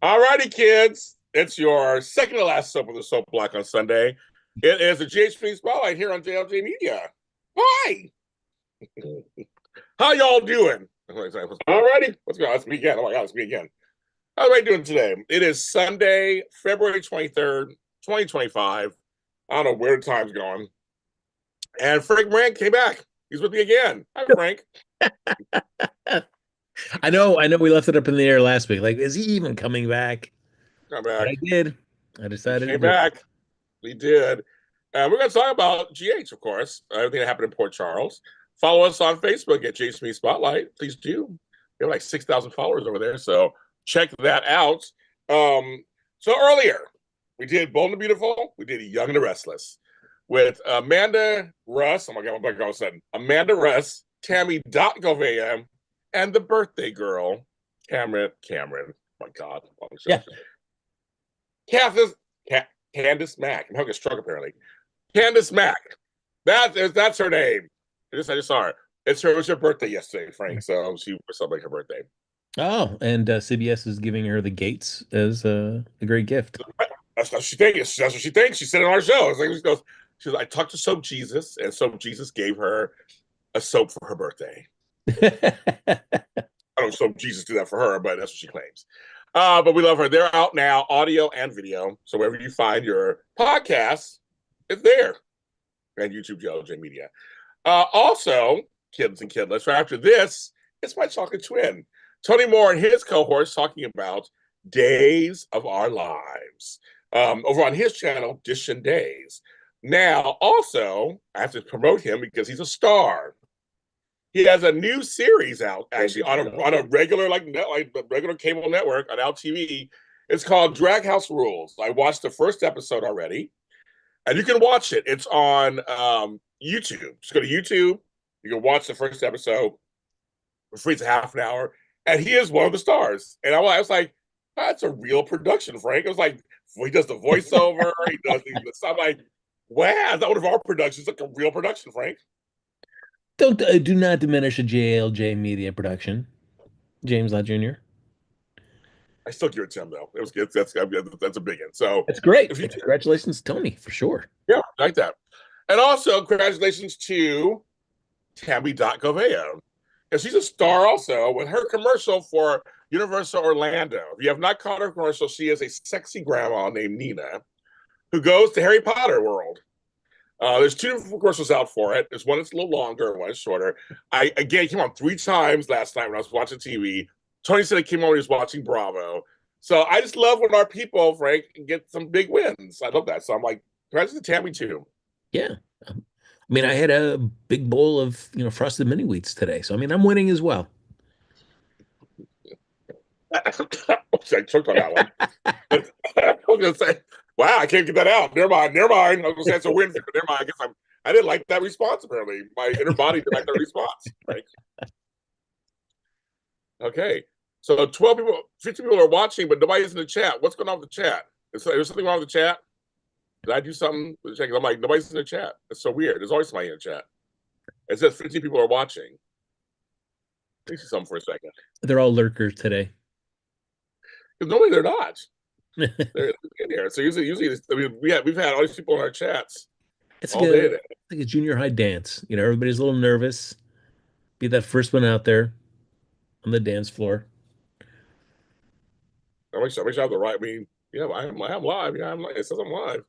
All righty, kids. It's your second to last soap of the soap block on Sunday. It is a GHP Spotlight here on JLJ Media. Hi. How y'all doing? All righty. Let's go. Let's meet again. Oh my God, let's meet again. How are you doing today? It is Sunday, February 23rd, 2025. I don't know where the time's going. And Frank Moran came back. He's with me again. Hi, Frank. I know we left it up in the air last week. Like, is he even coming back? Come But back. I did. I He decided to came do it. back. We did. We're going to talk about GH, of course, everything that happened in Port Charles. Follow us on Facebook at JHP Spotlight. Please do. We have like 6,000 followers over there, so check that out. So earlier, we did Bold and the Beautiful. We did Young and the Restless with Amanda Russ. Oh my God, I'm like all of a sudden. Amanda Russ, Tammy Govea, and the birthday girl, Cameron. Oh my God. Yeah. Candace Mack. I'm having a stroke apparently. Candace Mack. That's her name. I just saw her. It was her birthday yesterday, Frank. So she was celebrating her birthday. Oh, and CBS is giving her the Gates as a great gift. That's what she thinks. That's what she thinks. She said it on our show. It's like she goes, I talked to Soap Jesus, and Soap Jesus gave her a soap for her birthday. I don't know if Soap Jesus did that for her, but that's what she claims. But we love her. They're out now, audio and video. So wherever you find your podcasts, it's there. And YouTube, JLJ Media. Also, kids and kidlets, right after this, it's my chocolate twin, Tony Moore and his cohorts talking about Days of Our Lives over on his channel, Dish and Days. Now, also, I have to promote him because he's a star. He has a new series out actually on a regular regular cable network on LTV. It's called Drag House Rules. I watched the first episode already, and you can watch it. It's on YouTube. Just go to YouTube. You can watch the first episode for free. It's a half an hour, and he is one of the stars. And I was like, that's a real production, Frank. It was like he does the voiceover. He does the. I'm like, wow, that one of our productions. It's like a real production, Frank. Do not diminish a JLJ Media production, James Lott Jr. I still give it to him though. It was that's a big one. So That's great. if you Congratulations, Tony, for sure. yeah, like that. And also congratulations to Tammy Govea. And she's a star also with her commercial for Universal Orlando. If you have not caught her commercial, she is a sexy grandma named Nina who goes to Harry Potter World. There's two commercials out for it. There's one that's a little longer and one is shorter. It came on 3 times last night when I was watching TV. Tony said it came on when he was watching Bravo. So I just love when our people, Frank, get some big wins. I love that. So I'm like, congrats to Tammy too. Yeah. I mean, I had a big bowl of, frosted mini wheats today. So, I mean, I'm winning as well. I choked on that one. I was going to say, wow, I can't get that out. Never mind. I was going to say it's a win. Never mind. I didn't like that response, apparently. My inner body didn't like that response. Right? Okay. So 12 people, 15 people are watching, but nobody's in the chat. What's going on with the chat? Is there something wrong with the chat? Did I do something? I'm like, nobody's in the chat. It's so weird. There's always somebody in the chat. It says 15 people are watching. Let me see something for a second. They're all lurkers today. Normally they're not. They're in here. So usually, I mean, we've had all these people in our chats. It's like a junior high dance. Everybody's a little nervous. Be that first one out there on the dance floor. I make sure I have the right. I mean, yeah, I'm live. Yeah, it says I'm live.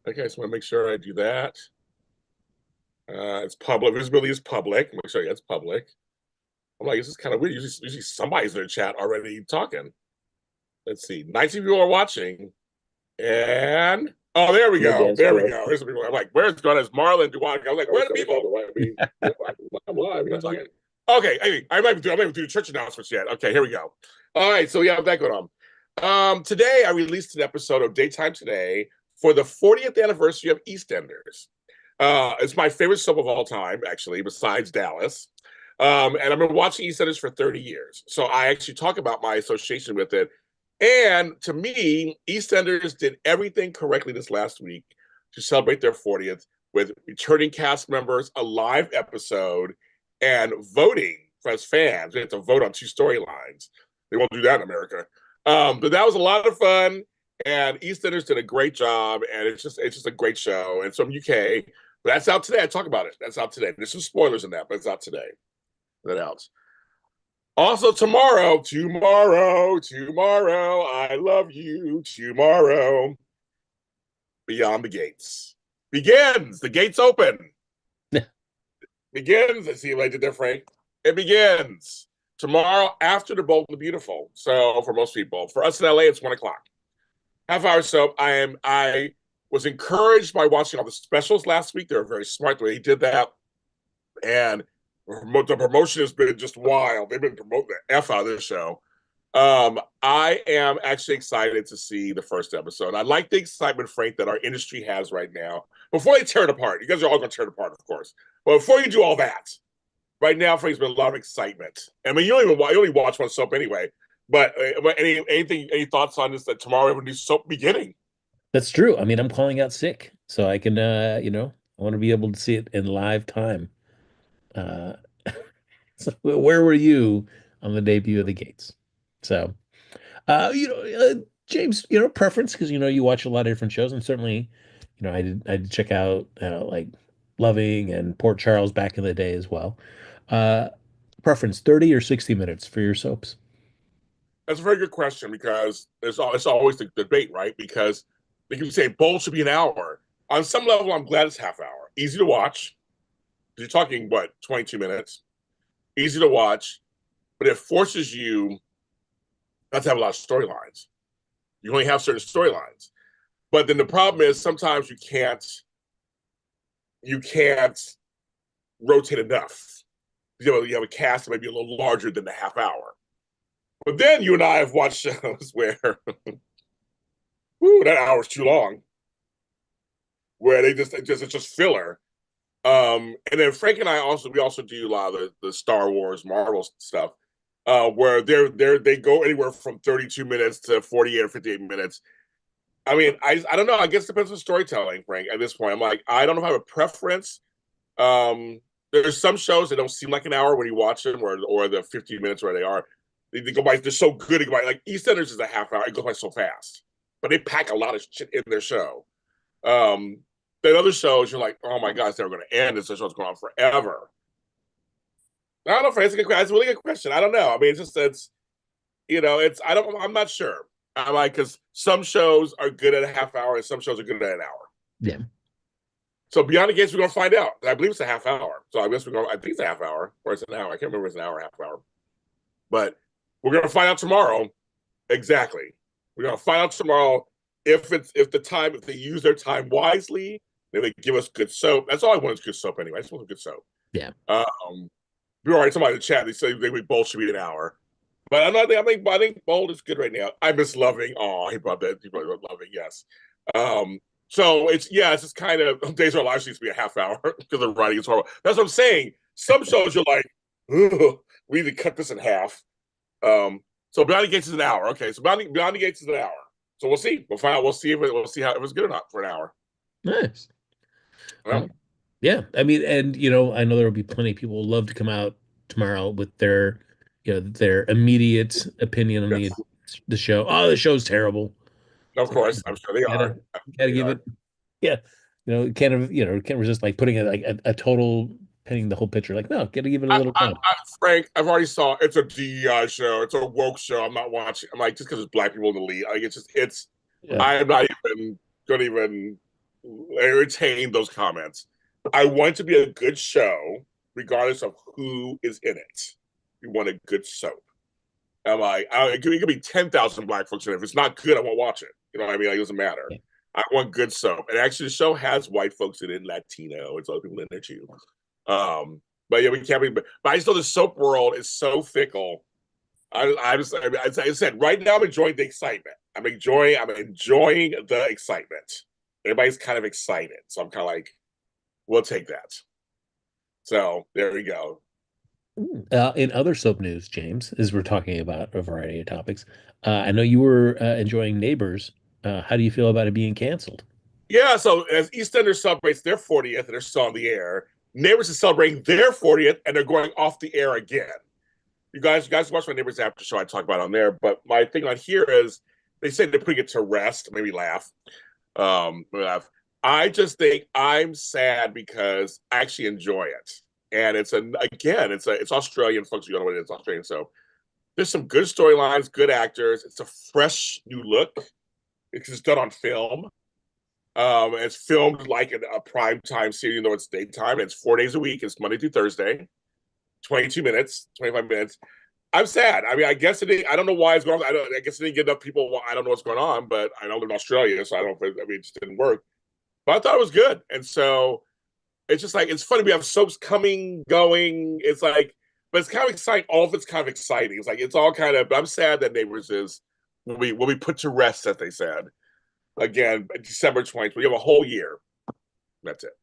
Okay, so I want to make sure I do that. It's public. Visibility is public. Make sure it's public. I'm like, this is kind of weird. Usually somebody's in the chat already talking. Let's see. 19 people are watching. And there we go. There we go. Here's some people. I'm like, where's going? It's Marlon Duwan. I'm like, where are the people? I'm live. You're talking. Okay, anyway, I might do the church announcements yet. Okay, here we go. All right, so we have that going on. Today I released an episode of Daytime Today for the 40th anniversary of EastEnders. It's my favorite soap of all time, actually, besides Dallas. And I've been watching EastEnders for 30 years. So I actually talk about my association with it. And to me, EastEnders did everything correctly this last week to celebrate their 40th with returning cast members, a live episode, and voting for us fans. We have to vote on 2 storylines. They won't do that in America. But that was a lot of fun, and EastEnders did a great job, and it's just a great show. And some UK, but that's out today. I talk about it. That's out today. There's some spoilers in that, but it's out today. That helps. Also tomorrow, I love you. Tomorrow, Beyond the Gates begins. The gates open. Begins. I see what I did there, Frank. It begins tomorrow after the Bold and the Beautiful. So for most people, for us in LA, it's 1 o'clock. Half-hour soap. I was encouraged by watching all the specials last week. They were very smart the way he did that, and the promotion has been just wild. They've been promoting the F out of this show. I am actually excited to see the first episode. I like the excitement, Frank, that our industry has right now. Before they tear it apart, you guys are all going to tear it apart, of course. But before you do all that, right now, Frank's been a lot of excitement. I mean, you only watch one soap anyway. But any thoughts on this? That tomorrow we have a new soap beginning. That's true. I mean, I'm calling out sick, so I can, I want to be able to see it in live time. Uh, so where were you on the debut of the Gates? So, James, preference because you watch a lot of different shows, and certainly, I did check out like Loving and Port Charles back in the day as well. Uh, Preference 30 or 60 minutes for your soaps? That's a very good question because it's always the debate, right? Because they can say bold should be an hour. On some level, I'm glad it's half hour. Easy to watch. You're talking, what, 22 minutes? Easy to watch, but it forces you not to have a lot of storylines. You only have certain storylines. But then the problem is sometimes you can't rotate enough. You have a cast that may be a little larger than the half hour. But then you and I have watched shows where that hour's too long. Where it's just filler. And then Frank and I we also do a lot of the Star Wars Marvel stuff, where they go anywhere from 32 minutes to 48 or 58 minutes. I mean, I don't know. I guess it depends on storytelling, Frank. At this point, I'm like, I don't know if I have a preference. There's some shows that don't seem like an hour when you watch them, or the 15 minutes where they are. They go by. They're so good. They go by, like EastEnders is a half hour. It goes by so fast, but they pack a lot of shit in their show. Then other shows, you're like, oh my God, it's never going to end. This show's going on forever. I don't know, Frank. It's a really good question. I don't know. I mean, I'm not sure. I'm like, because some shows are good at a half hour and some shows are good at an hour. Yeah. So Beyond the Gates, we're going to find out. I believe it's a half hour. So I think it's a half hour or it's an hour. I can't remember if it's an hour or half hour. But we're going to find out tomorrow. Exactly. We're going to find out tomorrow if they use their time wisely, then they give us good soap. That's all I want is good soap anyway. I just want good soap. Yeah. We already somebody in the chat. They say we both should be an hour. But I think Bold is good right now. I miss Loving. Oh, he brought Loving. Yes. So it's just kind of Days of Our Lives needs to be a half hour because the writing is horrible. That's what I'm saying. Some shows you're like, we need to cut this in half. So Beyond the Gates is an hour. Okay, so Beyond the Gates is an hour. So we'll see. We'll find out. We'll see if it's good or not for an hour. Nice. Yeah, I mean, and I know there will be plenty of people who love to come out tomorrow with their immediate opinion on the show. Oh, the show's terrible. Of course, I'm sure they are. Gotta give it. Yeah, can't resist like putting it like a total painting the whole picture. Like, no, gotta give it a little time. Frank, I've already saw it's a DEI show. It's a woke show. I'm not watching. I'm like, just because it's black people in the lead. Like, it's. Yeah. I'm not even going to even entertain those comments. I want it to be a good show, regardless of who is in it. We want a good soap. I'm like, it could be 10,000 black folks in it. If it's not good, I won't watch it. You know what I mean? Like, it doesn't matter. Yeah. I want good soap. And actually, the show has white folks in it, Latino, it's other people in there too. But yeah, we can't be. But I just know the soap world is so fickle. I said, right now I'm enjoying the excitement. I'm enjoying the excitement. Everybody's kind of excited, so I'm kind of like, we'll take that. So there we go. In other soap news, James, as we're talking about a variety of topics, I know you were enjoying Neighbors. How do you feel about it being canceled? Yeah, so as EastEnders celebrates their 40th and they're still on the air, Neighbors is celebrating their 40th and they're going off the air again. you guys watch my neighbor's after show. I talk about it on there, but my thing on here is they say they're putting it to rest. Maybe laugh. Maybe laugh. I just think I'm sad because I actually enjoy it, and it's Australian folks. You know what it is, Australian. So there's some good storylines, good actors. It's a fresh new look because it's done on film. It's filmed like a prime time series, even though it's daytime. It's 4 days a week. It's Monday through Thursday, 22 minutes, 25 minutes. I'm sad. I mean, I guess I don't know why it's going on. I guess it didn't get enough people. I don't know what's going on, but I know they're in Australia, so I don't. I mean, it just didn't work. But I thought it was good, and so it's just like it's funny. We have soaps coming, going. It's like, but it's kind of exciting. All of it's kind of exciting. It's like it's all kind of. But I'm sad that Neighbors will be put to rest, as they said. Again, December 20th. We have a whole year. That's it.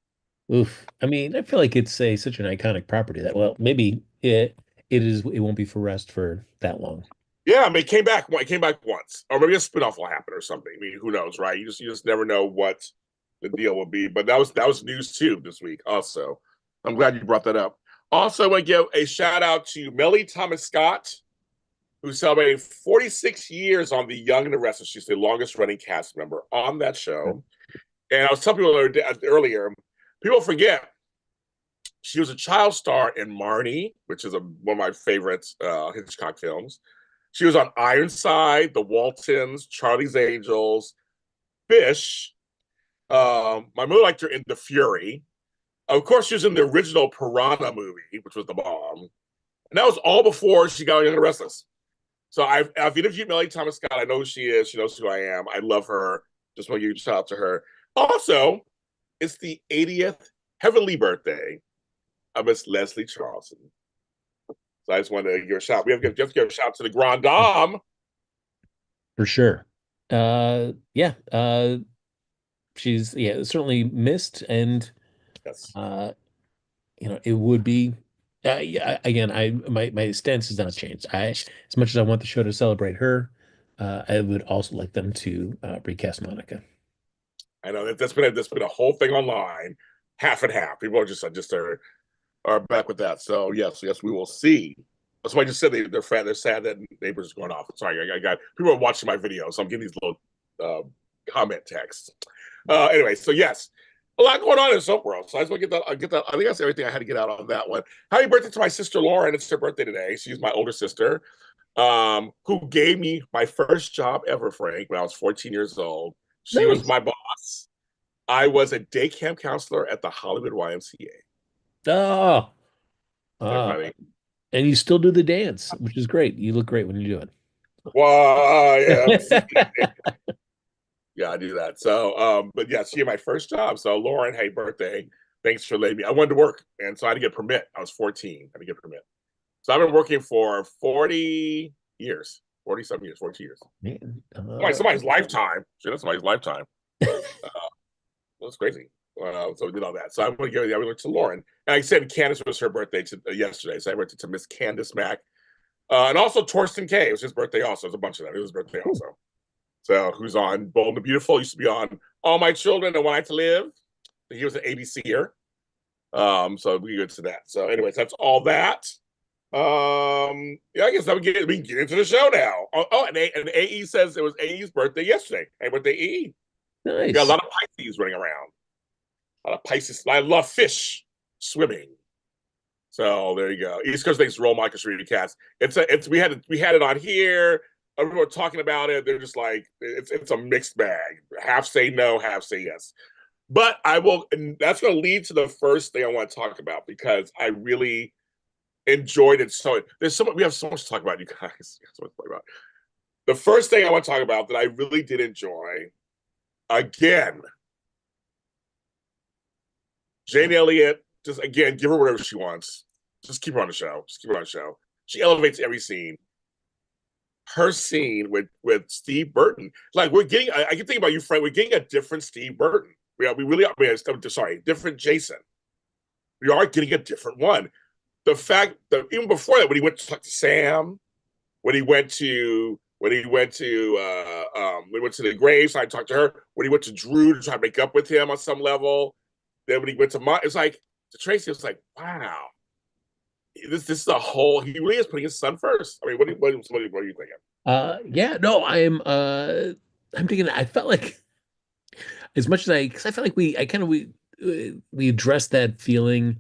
Oof. I mean, I feel like it's such an iconic property that maybe it won't be for rest for that long. Yeah, I mean, it came back. It came back once, or maybe a spinoff will happen or something. I mean, who knows, right? You just never know what the deal will be. But that was news too this week. Also, I'm glad you brought that up. Also, I want to give a shout out to Mellie Thomas Scott, who celebrated 46 years on The Young and the Restless. She's the longest running cast member on that show. And I was telling people earlier, people forget she was a child star in Marnie, which is one of my favorite Hitchcock films. She was on Ironside, The Waltons, Charlie's Angels, Fish. My mother liked her in The Fury. Of course, she was in the original Piranha movie, which was the bomb. And that was all before she got on Young and the Restless. So I've interviewed Mellie Thomas Scott. I know who she is. She knows who I am. I love her. Just want to give a shout out to her. Also, it's the 80th heavenly birthday of Miss Leslie Charleston. So I just wanted to give a shout. We have to give a shout out to the Grand Dame. For sure. Yeah. She's certainly missed, and Yes. it would be again, my stance has not changed. As much as I want the show to celebrate her, I would also like them to recast Monica. I know that's been a whole thing online, half and half. People are back with that. So yes, we will see. That's why I just said they're sad that Neighbors is going off. Sorry, I got people are watching my video, so I'm getting these little comment texts. Anyway, so yes, a lot going on in the soap world. So I just want to get that. I think that's everything I had to get out on that one. Happy birthday to my sister Lauren. It's her birthday today. She's my older sister, who gave me my first job ever, Frank, when I was 14 years old. She was my boss. I was a day camp counselor at the Hollywood YMCA. Oh, and you still do the dance, which is great. You look great when you do it. Well, yeah. Yeah, I do that. So, but yeah, she had my first job. So, Lauren, hey, birthday. Thanks for letting me. I wanted to work. And so I had to get a permit. I was 14. I had to get a permit. So I've been working for 40 years, 47 years, 42 years. Man, somebody's lifetime. Shit, that's somebody's lifetime. That's crazy. So we did all that. So I'm going to give it to Lauren. And I said Candace was her birthday yesterday. So I went to Miss Candace Mack. And also Torsten K. It was his birthday also. It was a bunch of them. It was his birthday also. So who's on Bold and the Beautiful, used to be on All My Children and One Night to Live. He was an ABCer. So we go to that. So anyways, that's all that. Yeah, I guess we can get into the show now. And AE says it was AE's birthday yesterday. Hey, birthday AE. Nice. We got a lot of Pisces running around. A lot of Pisces. I love fish swimming. So there you go. East Coast thinks Roll Michael Street Cats. We had it on here. Everyone talking about it. They're just like it's a mixed bag. Half say no, half say yes. But I will, and that's going to lead to the first thing I want to talk about because I really enjoyed it. So we have so much to talk about, you guys. So much to talk about. The first thing I want to talk about that I really did enjoy, again, Jane Elliott. Just again, give her whatever she wants. Just keep her on the show. She elevates every scene. Her scene with Steve Burton, like we're getting. I can think about you, Frank. We're getting a different Steve Burton. We really are. Different Jason. We are getting a different one. The fact that even before that, when he went to talk to Sam, when he went to the graves, I talked to her. When he went to Drew to try to make up with him on some level, then when he went to it's like to Tracy, it was like, wow. this is a whole. He really is putting his son first. I mean, what are you thinking? Yeah, no, I'm thinking I felt like as much as because I felt like I kind of we addressed that feeling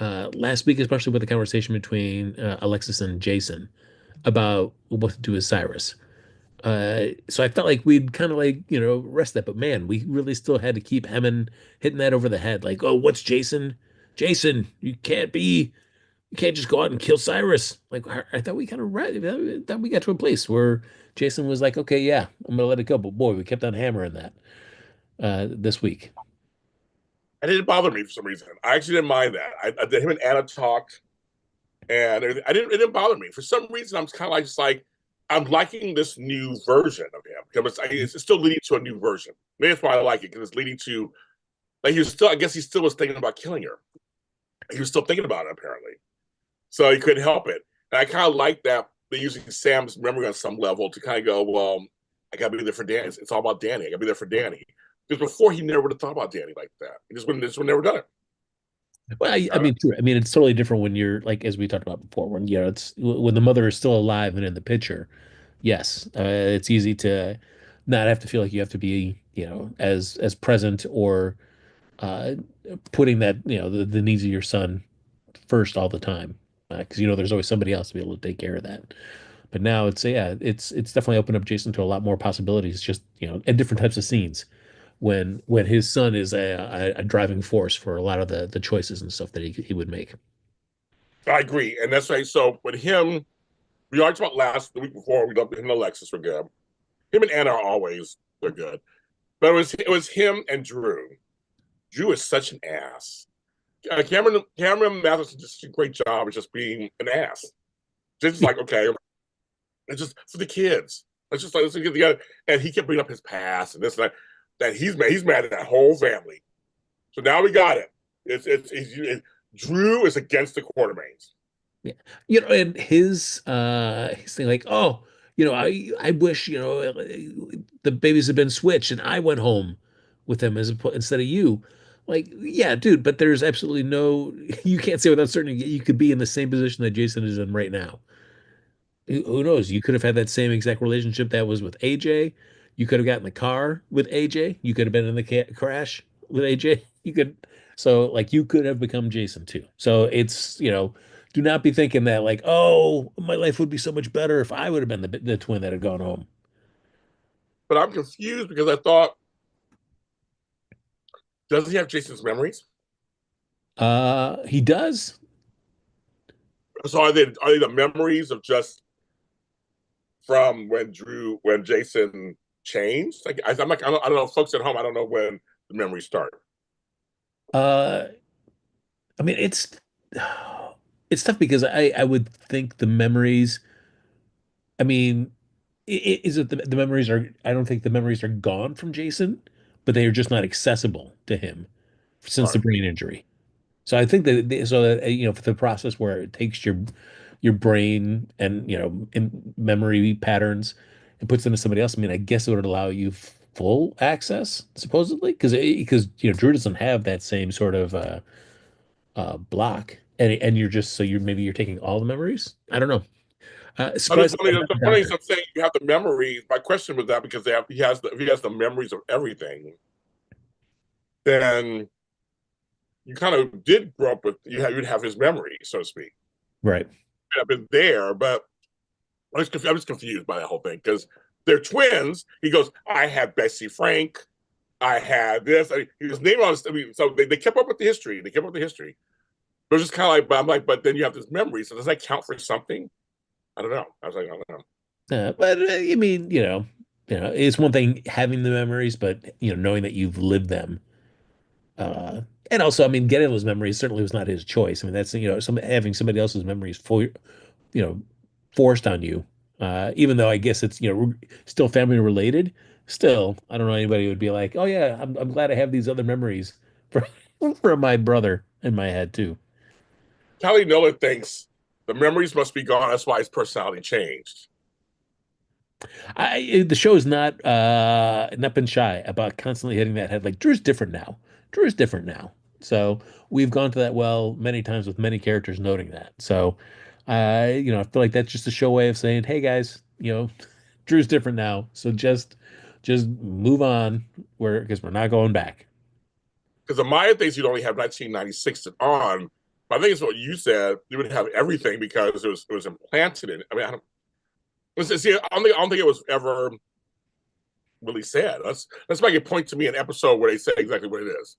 last week, especially with the conversation between Alexis and Jason about what to do with Cyrus. So I felt like we'd kind of like, rest that, but man, we really still had to keep hemming, hitting that over the head. Like, oh, what's Jason? Jason, you can't just go out and kill Cyrus. Like, I thought we kind of read that we got to a place where Jason was like, okay, yeah, I'm gonna let it go. But boy, we kept on hammering that this week. And it didn't bother me for some reason. I actually didn't mind that. I did him and Anna talked, and I didn't. It didn't bother me for some reason. I'm kind of like just like I'm liking this new version of him because it's still leading to a new version. Maybe that's why I like it because it's leading to like he was still. I guess he still was thinking about killing her. He was still thinking about it apparently, so he couldn't help it. And I kind of like that they're using Sam's memory on some level to kind of go, well, I got to be there for Danny. It's all about Danny. I got to be there for Danny. Because before he never would have thought about Danny like that. He just wouldn't never done it. Well, I mean, true. I mean, it's totally different when you're like, as we talked about before, when it's when the mother is still alive and in the picture. Yes, it's easy to not have to feel like you have to be, as present or uh, putting that, the needs of your son first all the time, because there's always somebody else to be able to take care of that. But now it's definitely opened up Jason to a lot more possibilities, just and different types of scenes when his son is a driving force for a lot of the choices and stuff that he would make. I agree. And that's right. So with him, we already talked the week before, we loved him and Alexis were good. Him and Anna are always they're good. But it was him and Drew. Drew is such an ass. Cameron Matheson just did a great job of just being an ass. Just like, okay, it's just for the kids. Let's get together. And he kept bringing up his past and this and that. That he's mad at that whole family. So now we got it. Drew is against the Quartermaines. Yeah. And his thing like, oh, I wish, the babies had been switched and I went home with them instead of you. Like, yeah, dude, but there's absolutely no you can't say without certainty you could be in the same position that Jason is in right now. Who knows? You could have had that same exact relationship that was with AJ. You could have gotten in the car with AJ. You could have been in the crash with AJ. So you could have become Jason too. So it's, do not be thinking that like, oh, my life would be so much better if I would have been the twin that had gone home. But I'm confused because I thought, does he have Jason's memories? He does. So are they the memories of just from when Jason changed? Like I'm like I don't know, folks at home. I don't know when the memories start. Uh, I mean, it's tough because I would think the memories. I mean, is it the memories are? I don't think the memories are gone from Jason, but they are just not accessible to him since the Right. brain injury. So I think so that for the process where it takes your brain and in memory patterns and puts them to somebody else. I mean, I guess it would allow you full access supposedly because Drew doesn't have that same sort of block, and you're just so maybe you're taking all the memories. I don't know. I'm just Surprised funny. I'm not The a funny is doctor. I'm saying you have the memories. My question was that because if he has the memories of everything, then you kind of did grow up with you'd have his memories, so to speak. Right. Have been there, but I'm just confused by that whole thing because they're twins. He goes, I had Bessie Frank. I had this. He was naming all this. I mean, so they kept up with the history. They kept up with the history. But it's just kind of like, but I'm like, but then you have this memory. So does that count for something? I don't know. I was like, I don't know. But I mean, it's one thing having the memories, but knowing that you've lived them. Uh, and also, I mean, getting those memories certainly was not his choice. I mean, that's having somebody else's memories you know, forced on you. Even though I guess it's still family related. Still, I don't know anybody who would be like, oh yeah, I'm glad I have these other memories for for my brother in my head too. Kelly Miller thinks the memories must be gone. That's why his personality changed. The show is not been shy about constantly hitting that head. Like Drew's different now. Drew's different now. So we've gone to that well many times with many characters noting that. So, I feel like that's just a show way of saying, hey guys, Drew's different now. So just move on, because we're not going back. Because the Maya thinks you'd only have 1996 on, but I think it's what you said. You would have everything because it was implanted in. I mean, I don't. See, I don't think it was ever really said. Let's make a point to me an episode where they say exactly what it is.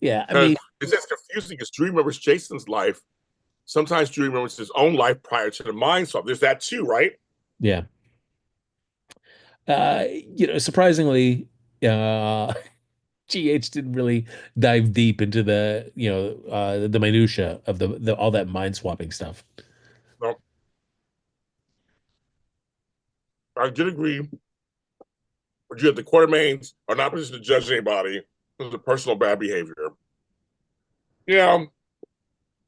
Yeah, I Because mean, it's just confusing because Drew remembers Jason's life. Sometimes Drew remembers his own life prior to the mind swap. There's that too, right? yeah. Surprisingly, uh, GH didn't really dive deep into the minutia of the all that mind swapping stuff. No, I did agree. But you have the Quartermaines are not positioned to judge anybody. This is a personal bad behavior. Yeah,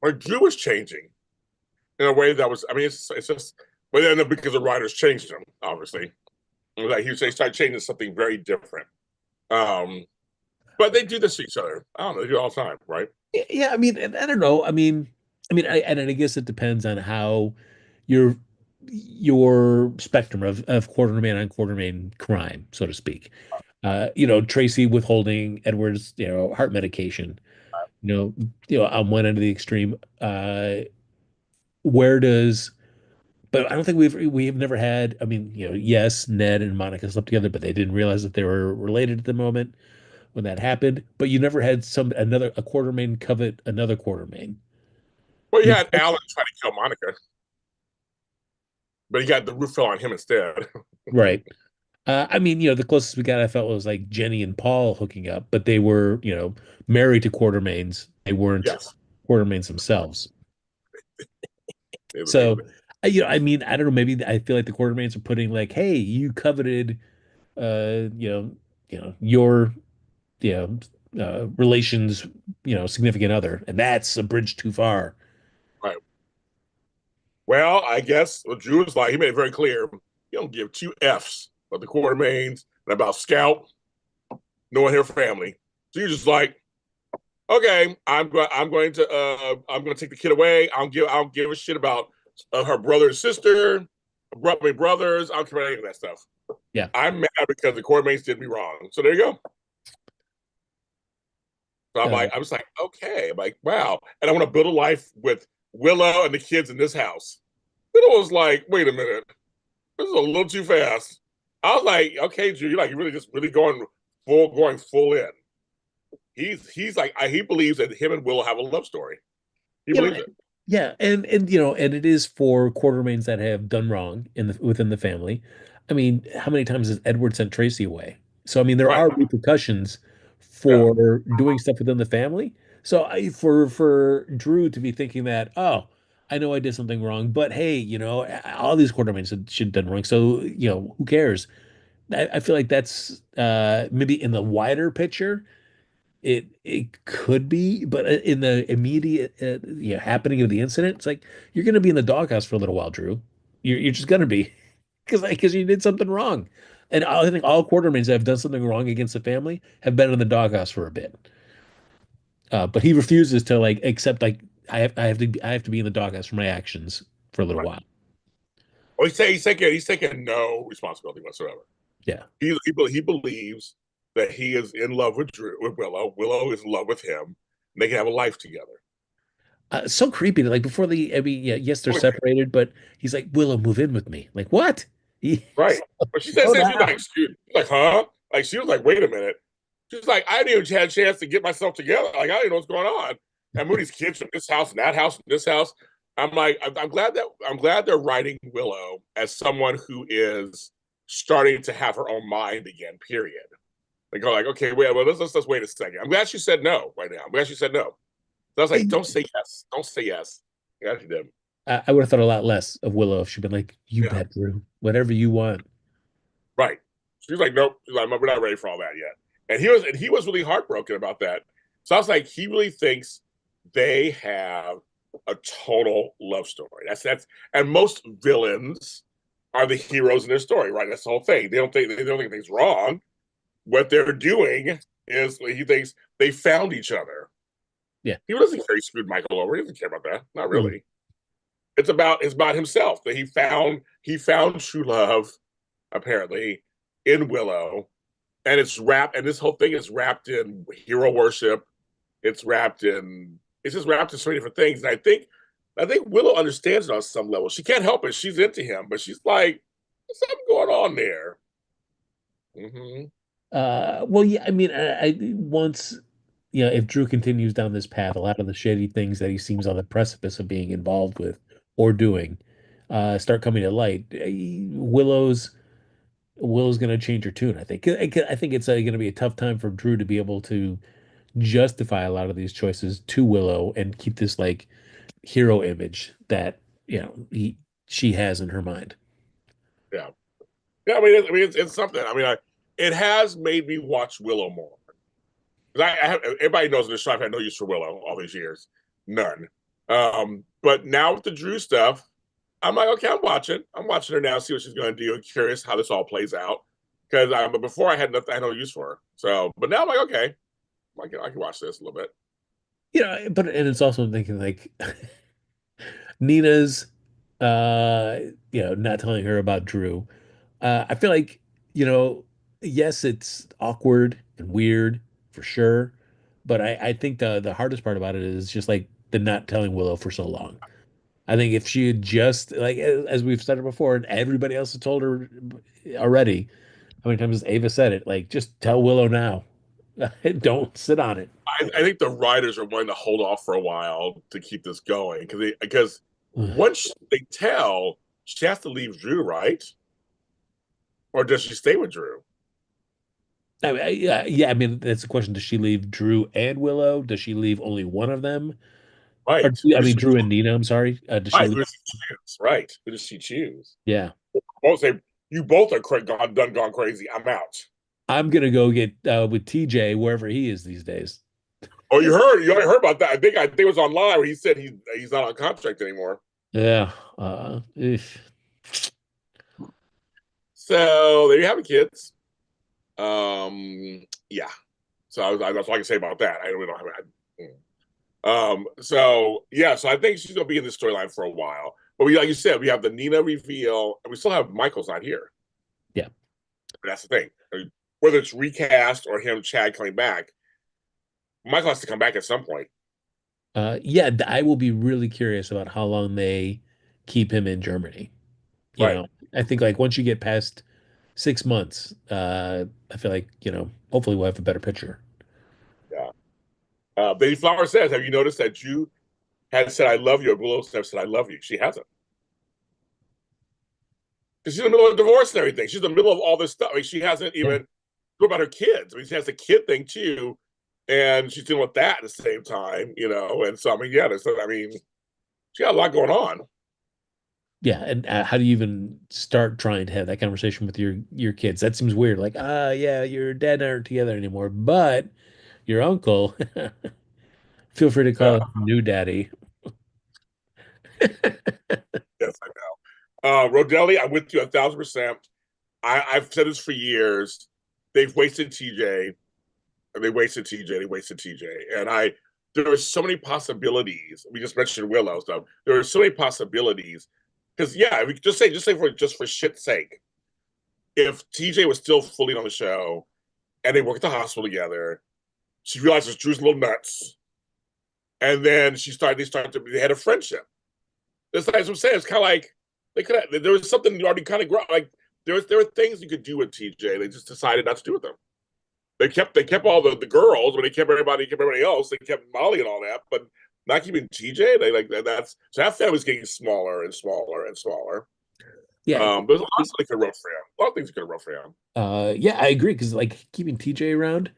like Drew was changing in a way that was. I mean, it's just. But then because the writers changed him, obviously, like they started changing something very different. Um, but they do this to each other. I don't know, they do it all the time, right? Yeah, I mean, and I don't know. I guess it depends on how your your spectrum of Quartermain on Quartermain crime, so to speak. Tracy withholding Edward's, heart medication. On one end of the extreme. Where does But I don't think we've never had. I mean, yes, Ned and Monica slept together, but they didn't realize that they were related at the moment when that happened. But you never had a Quartermain covet another Quartermain. Well, you You had Alan trying to kill Monica, but he got the roof fell on him instead. Right. The closest we got, I felt, was like Jenny and Paul hooking up, but they were, married to Quartermains. They weren't Yes, Quartermains themselves. they were, they So, were, I don't know. Maybe I feel like the Quartermains are putting like, "Hey, you coveted, uh, you know, your, relations, significant other, and that's a bridge too far." right. Well, I guess what Drew was like, he made it very clear. You don't give two F's about the Quartermaines and about Scout, knowing her family. So you're just like, okay, I'm going to take the kid away. I don't give a shit about her brother and sister, brothers. I don't care about any of that stuff. Yeah. I'm mad because the Quartermaines did me wrong. So there you go. So Uh, I was like, okay, I'm like, wow. And I want to build a life with Willow and the kids in this house. Willow was like, wait a minute, this is a little too fast. I was like, okay, Drew, you're like, you're really just really going full in. He's like, he believes that him and Willow have a love story. He you know, believes it. yeah, and it is for Quartermains that have done wrong within the family. I mean, how many times has Edward sent Tracy away? So I mean, there Right. are repercussions Yeah. for doing stuff within the family. So for Drew to be thinking that, oh, I know I did something wrong, but hey, all these Quartermains should have done wrong. So who cares? I feel like that's maybe in the wider picture it could be, but in the immediate happening of the incident, it's like you're going to be in the doghouse for a little while, Drew. You're just going to be because you did something wrong, and I think all Quartermains that have done something wrong against the family have been in the doghouse for a bit. But he refuses to like accept like I have to be in the doghouse for my actions for a little Right. while. Well, he's taking no responsibility whatsoever. Yeah. He believes that he is in love with Drew with Willow. Willow is in love with him. And they can have a life together. So creepy. Like before I mean, yeah, yes, they're separated, but he's like, Willow, move in with me. Like, what? He, Right. But she slow said down. she's like, huh? Like she was like, wait a minute. She's like, I didn't even have a chance to get myself together. Like, I didn't know what's going on. And Moody's kids from this house and that house and this house. I'm like, I'm glad they're writing Willow as someone who is starting to have her own mind again, period. They go like, okay, wait, well, let's wait a second. I'm glad she said no right now. I'm glad she said no. So I was like, don't say yes. Don't say yes. Yeah, she did. I would have thought a lot less of Willow if she'd been like, "You Yeah. bet, Drew. Whatever you want." Right. She's like, nope. She's like, we're not ready for all that yet. And he was really heartbroken about that. So I was like, he really thinks they have a total love story. That's and most villains are the heroes in their story, right? That's the whole thing. They don't think anything's wrong. What they're doing is he thinks they found each other. Yeah. He doesn't care he screwed Michael over. He doesn't care about that. Not Mm. really. It's about himself that he found true love apparently in Willow, and this whole thing is wrapped in hero worship. It's just wrapped in so many different things. And I think Willow understands it on some level. She can't help it. She's into him, but she's like, there's something going on there. Mm-hmm. Well, yeah, I mean, once, if Drew continues down this path, a lot of the shady things that he seems on the precipice of being involved with or doing, start coming to light. Willow's going to change her tune. I think. I think it's going to be a tough time for Drew to be able to justify a lot of these choices to Willow and keep this like hero image that she has in her mind. Yeah, yeah. It's something. It has made me watch Willow more. Everybody knows in the show I've had no use for Willow all these years, none. But now with the Drew stuff, I'm like, okay, I'm watching. I'm watching her now, see what she's going to do. I'm curious how this all plays out because before I had nothing, I had no use for her. So, but now I'm like, okay, I can watch this a little bit. But and it's also thinking like Nina's, not telling her about Drew. I feel like, you know, yes, it's awkward and weird for sure, but I think the hardest part about it is just like the not telling Willow for so long. I think if she had just like as we've said it before, and everybody else has told her already, how many times has Ava said it? Like, just tell Willow now. Don't sit on it. I think the writers are wanting to hold off for a while to keep this going because once they tell, she has to leave Drew, right? Or does she stay with Drew? I mean, yeah. I mean, that's the question. Does she leave Drew and Willow? Does she leave only one of them? Or Right. I mean, Drew and Nina. I'm sorry. Does she Right. leave? Who does she choose? Right. Who does she choose? Yeah. Both say you both are gone crazy. I'm out. I'm gonna go get with TJ wherever he is these days. Oh, you already heard about that. I think it was online where he said he's not on contract anymore. Yeah. So there you have it, kids. Yeah. That's all I can say about that. I really don't have. So yeah, so I think she's gonna be in this storyline for a while. But like you said, we have the Nina reveal, and we still have Michael's not here. Yeah. But that's the thing. Whether it's recast or him, Chad coming back, Michael has to come back at some point. Yeah. I will be really curious about how long they keep him in Germany. You Right. know, I think like once you get past 6 months, I feel like hopefully we'll have a better picture. Yeah. Lady Flower says, have you noticed that Drew had said I love you, or Willow never said I love you? She hasn't. Because she's in the middle of divorce and everything. She's in the middle of all this stuff. She hasn't Yeah. even thought about her kids. She has a kid thing too, and she's dealing with that at the same time, And so, yeah, she got a lot going on. Yeah, and how do you even start trying to have that conversation with your kids? That seems weird. Like, yeah, your dad and I aren't together anymore, but your uncle, feel free to call Yeah, him new daddy. yes, I know. Rodelli, I'm with you 1,000%. I've said this for years. They've wasted TJ, and they wasted TJ. They wasted TJ, and there were so many possibilities. We just mentioned Willow, so there were so many possibilities. Because yeah, we could just for shit's sake, if TJ was still fully on the show and they work at the hospital together, she realizes Drew's a little nuts, and then they had a friendship. That's like what I'm saying. It's kind of like there was something already kind of like there were things you could do with TJ. They just decided not to do with them. They kept all the girls, but they kept everybody else. They kept Molly and all that, but not keeping TJ. They like that's so that family's getting smaller and smaller and smaller. Yeah, There's lots they could have wrote for him. A lot of things you could have wrote for him. yeah, I agree because like keeping TJ around,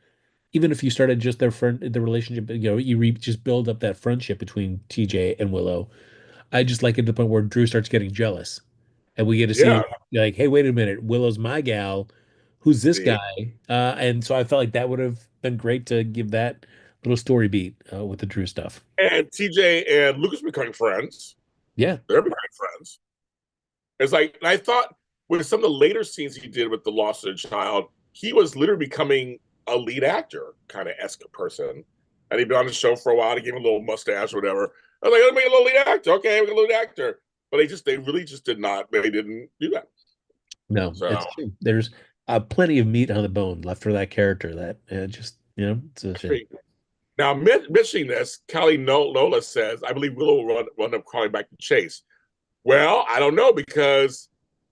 even if you started just the relationship, just build up that friendship between TJ and Willow. I just like it to the point where Drew starts getting jealous. And we get to see Yeah, like, hey, wait a minute, Willow's my gal. Who's this see, guy? And so I felt like that would have been great to give that little story beat with the Drew stuff. and TJ and Lucas becoming friends. Yeah. They're becoming friends. It's like, and I thought with some of the later scenes he did with the loss of the child, he was literally becoming a lead actor kind of esque person. and he'd been on the show for a while. They gave him a little mustache or whatever. I was like, "Let me make a little lead actor." Okay, make a lead actor. But they really just did not. They didn't do that. No, So it's true. There's plenty of meat on the bone left for that character. That just it's a shame. now, mentioning this, Callie Nola says, "I believe Willow will run up crawling back to Chase." Well, I don't know because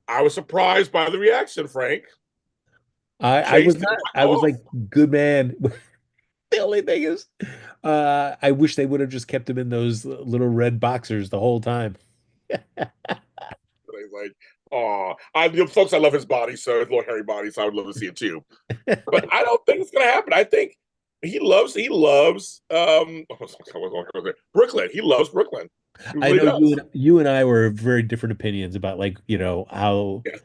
I was surprised by the reaction, Frank. I Chase was didn't not. back I was off. like, good man. The only thing is, I wish they would have just kept him in those little red boxers the whole time. He's like, "Oh, folks, I love his body, so his little hairy body, so I would love to see it too." But I don't think it's gonna happen. I think he loves Brooklyn. He loves Brooklyn. He I really know does. you and I were very different opinions about like, how Yeah.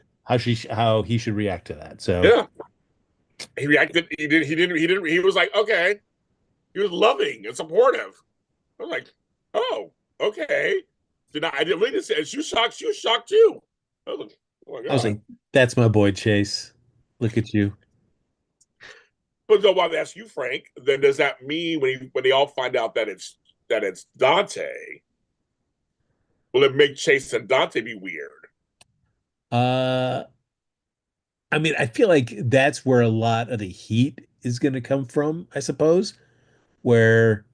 how he should react to that. So Yeah. He reacted. He was like, okay. He was loving and supportive. I was like, oh, okay. I didn't really say it. She was shocked. She was shocked too. I was like, oh my I was God. like, that's my boy Chase. Look at you. But though while I ask you, Frank, then does that mean when they all find out that it's Dante, will it make Chase and Dante be weird? Uh I mean, I feel like that's where a lot of the heat is going to come from, I suppose, where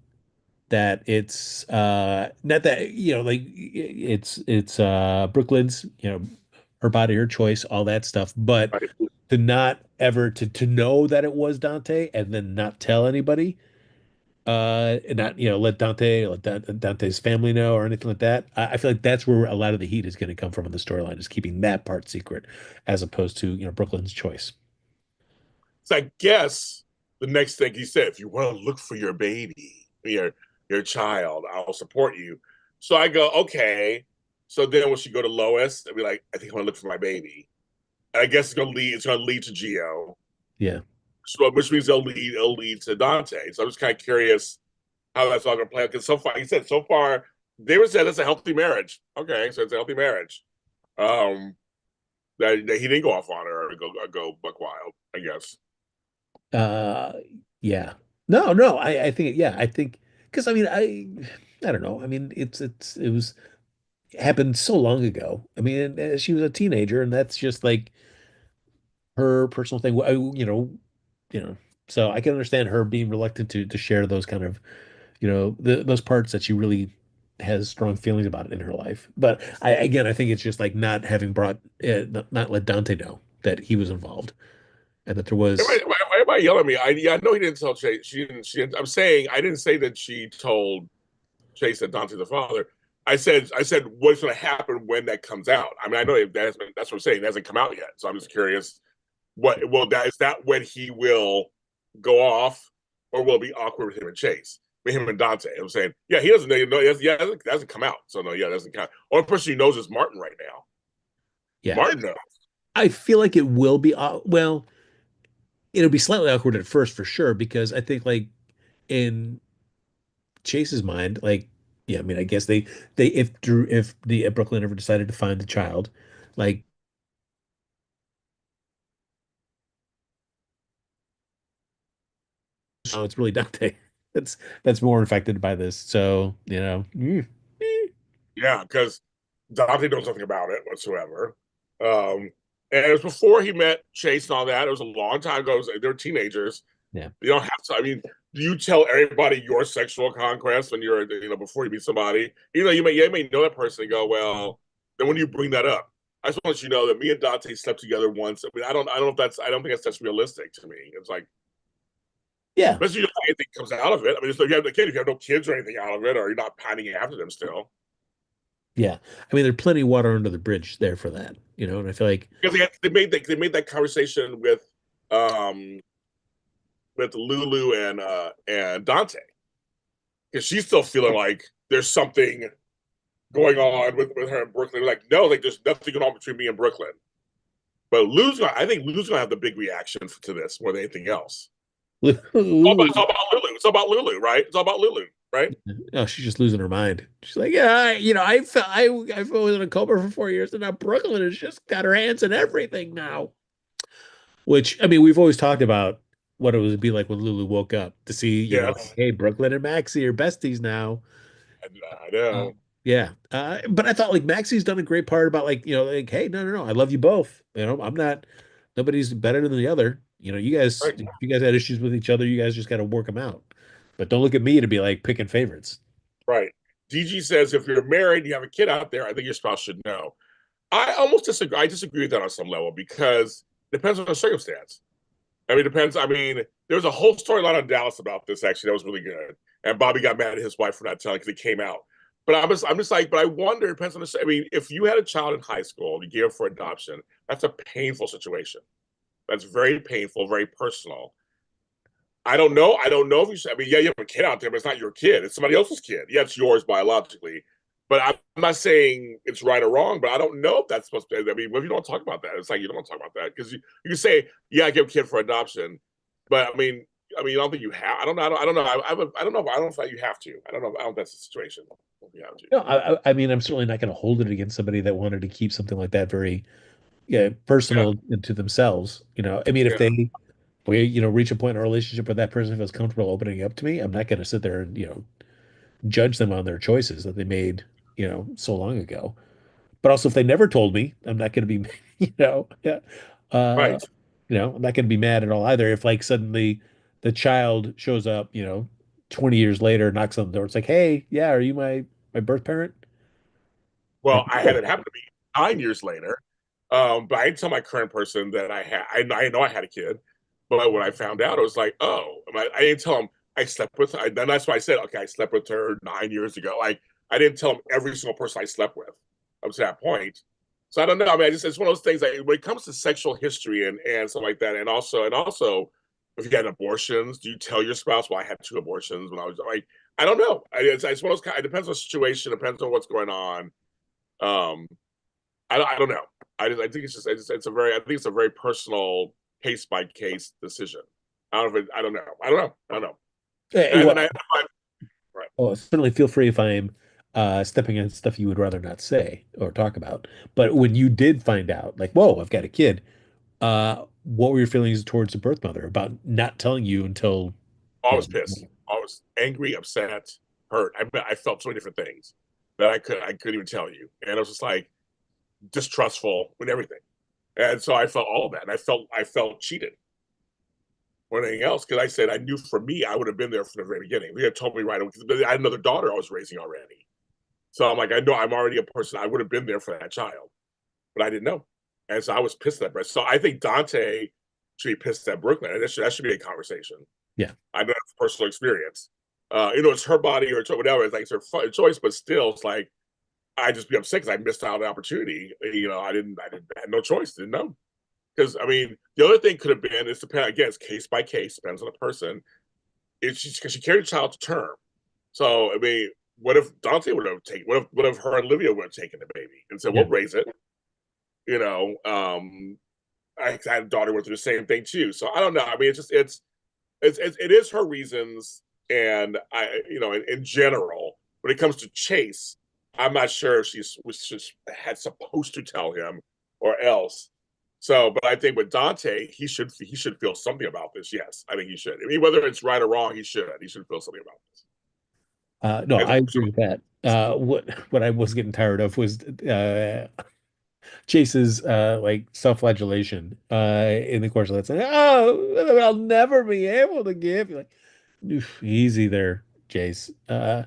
that it's not that, like it's Brooklyn's, her body, her choice, all that stuff, but Right? to not ever to know that it was Dante and then not tell anybody, and not, let Dante's family know or anything like that. I feel like that's where a lot of the heat is going to come from in the storyline, is keeping that part secret as opposed to, Brooklyn's choice. So I guess the next thing he said, if you want to look for your baby, your child, I'll support you. So I go, okay. So then when she go to Lois and be like, I think I want to look for my baby. And I guess it's gonna lead to Geo. Yeah. So which means it'll lead to Dante. So I'm just kind of curious how that's all gonna play out. Because so far, he said so far, they were said it's a healthy marriage. Okay, so it's a healthy marriage. Um that he didn't go off on her or go buck wild, I guess. Uh, yeah. No, no, I think, yeah, I think, because I mean, I don't know. I mean, it was happened so long ago. I mean, she was a teenager, and that's just like her personal thing. You know, so I can understand her being reluctant to share those kind of, those parts that she really has strong feelings about in her life. But I think it's just like not having brought, not let Dante know that he was involved and that there was. Everybody yell at me. I know he didn't tell Chase. I'm saying I didn't say that she told Chase that Dante's the father. I said what's going to happen when that comes out. I mean, I know that's what I'm saying. It hasn't come out yet, so I'm just curious. Is that when he will go off, or will it be awkward with him and Chase, with him and Dante? I'm saying, yeah, he doesn't know. It hasn't come out, so no, yeah, it doesn't count. Only person who knows is Martin right now. Yeah, Martin knows. I feel like it will be, well, it'll be slightly awkward at first for sure, because I think like in Chase's mind, like, yeah, I mean, I guess they if the Brooklyn ever decided to find the child, like, oh, it's really Dante. That's more infected by this. So, Yeah, because Dante knows nothing about it whatsoever. And it was before he met Chase and all that. It was a long time ago. They're teenagers. yeah. You don't have to. I mean, do you tell everybody your sexual conquest when you're, before you meet somebody? You may know that person and go, well, then when do you bring that up? I just want to let you know that me and Dante slept together once. I mean, I don't think that's realistic to me. It's like, Yeah. especially if anything comes out of it. I mean, so if you have no kids or anything out of it, or you're not pining after them still. Yeah. I mean, there's plenty of water under the bridge there for that, and I feel like, Because they made that conversation um with Lulu and Dante, because she's still feeling like there's something going on with her in Brooklyn. Like, no, like there's nothing going on between me and Brooklyn. But I think Lulu's gonna have the big reaction to this more than anything else. It's all about Lulu. It's all about Lulu, right? It's all about Lulu, right? oh, she's just losing her mind. She's like, yeah, I was in a coma for 4 years, and now Brooklyn has just got her hands in everything now. Which, I mean, we've always talked about what it would be like when Lulu woke up to see, Yes, hey, Brooklyn and Maxie are besties now. I know. Yeah. But I thought like Maxie's done a great part about like, like, hey, no, no, no, I love you both. I'm not, nobody's better than the other. You guys, Right, if you guys had issues with each other, you guys just got to work them out. But don't look at me to be like picking favorites. right. DG says if you're married, you have a kid out there, I think your spouse should know. I almost disagree. I disagree with that on some level because it depends on the circumstance. I mean, it depends. I mean, there was a whole storyline on Dallas about this actually that was really good, and Bobby got mad at his wife for not telling because it came out. But I'm just like, but I wonder. It depends on the. I mean, if you had a child in high school, you gave it for adoption. That's a painful situation. That's very painful, very personal. I don't know. I don't know if you should. I mean, yeah, you have a kid out there, but it's not your kid. It's somebody else's kid. Yeah, it's yours biologically. But I'm not saying it's right or wrong, but I don't know if that's supposed to. I mean, if you don't talk about that, it's like you don't want to talk about that because you can say, yeah, I give a kid for adoption, but I don't think you have. I don't know. I don't know. I don't know. I don't know if you have to. I don't know. I don't know if that's the situation. If you have to. No, I mean, I'm certainly not going to hold it against somebody that wanted to keep something like that very, yeah, Yeah. personal to themselves. I mean, if Yeah. we, reach a point in a relationship where that person feels comfortable opening up to me, I'm not going to sit there and, judge them on their choices that they made, so long ago. But also, if they never told me, I'm not going to be, yeah, uh, Right. I'm not going to be mad at all either. If like suddenly the child shows up, 20 years later, knocks on the door, it's like, hey, yeah, are you my birth parent? Well, Like, I had oh, it happen to me 9 years later. But I didn't tell my current person that I had. I know I had a kid, but when I found out, I was like, oh, I didn't tell him I slept with her. Then that's why I said, okay, I slept with her 9 years ago. Like I didn't tell him every single person I slept with up to that point. So I don't know. I mean, it's one of those things that when it comes to sexual history and stuff like that, and also if you had abortions, do you tell your spouse? Well, I had 2 abortions when I was like, I don't know. It's one of those. It depends on the situation. Depends on what's going on. Um, I don't know. I think it's a very I think it's a very personal case by case decision. I don't know. I don't know. I don't know. I don't know. And then well, right. certainly feel free if I'm stepping on stuff you would rather not say or talk about. But when you did find out, like, whoa, I've got a kid, what were your feelings towards the birth mother about not telling you until, I you was know, pissed. I was angry, upset, hurt. I felt so many different things that I couldn't even tell you. And I was just like distrustful with everything. And so I felt all of that. And I felt cheated more than anything else because I said I knew for me I would have been there from the very beginning. They had told me right away because I had another daughter I was raising already. So I'm like, I know I'm already a person. I would have been there for that child, but I didn't know, and so I was pissed at Brett. So I think Dante should be pissed at Brooklyn. That should be a conversation. yeah. I know that's personal experience. It's her body or whatever. It's like it's her choice, but still, it's like I just be upset because I missed out on the opportunity. I had no choice. Didn't know because I mean, the other thing could have been it's depend again. It's case by case, depends on the person. It's because she carried the child to term. So I mean, what if Dante would have taken? What if her and Olivia would have taken the baby and said, Yeah. "We'll raise it." You know, I had a daughter went through the same thing too. So I don't know. I mean, it is her reasons, and in general, when it comes to Chase, I'm not sure if she was just had supposed to tell him or else. So, but I think with Dante, he should feel something about this. Yes, I think he should. I mean, whether it's right or wrong, he should. He should feel something about this. No, As a I agree with that. What I was getting tired of was Chase's like self-flagellation in the course of that saying, "Oh, I'll never be able to give." You're like, "Oof, easy there, Chase. The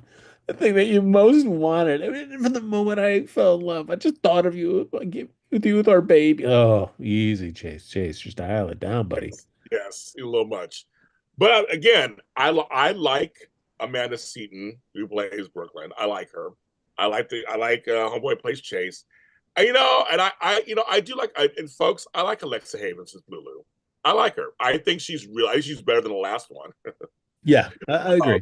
thing that you most wanted. I mean, from the moment I fell in love, I just thought of you, with you with our baby. Oh, easy, Chase. Chase, just dial it down, buddy. Yes, yes, a little much. But again, I like Amanda Seaton who plays Brooklyn. I like her. I like Homeboy plays Chase. And I do like and folks. I like Alexa Havens as Lulu. I like her. I think she's real. I think she's better than the last one. Yeah, I agree.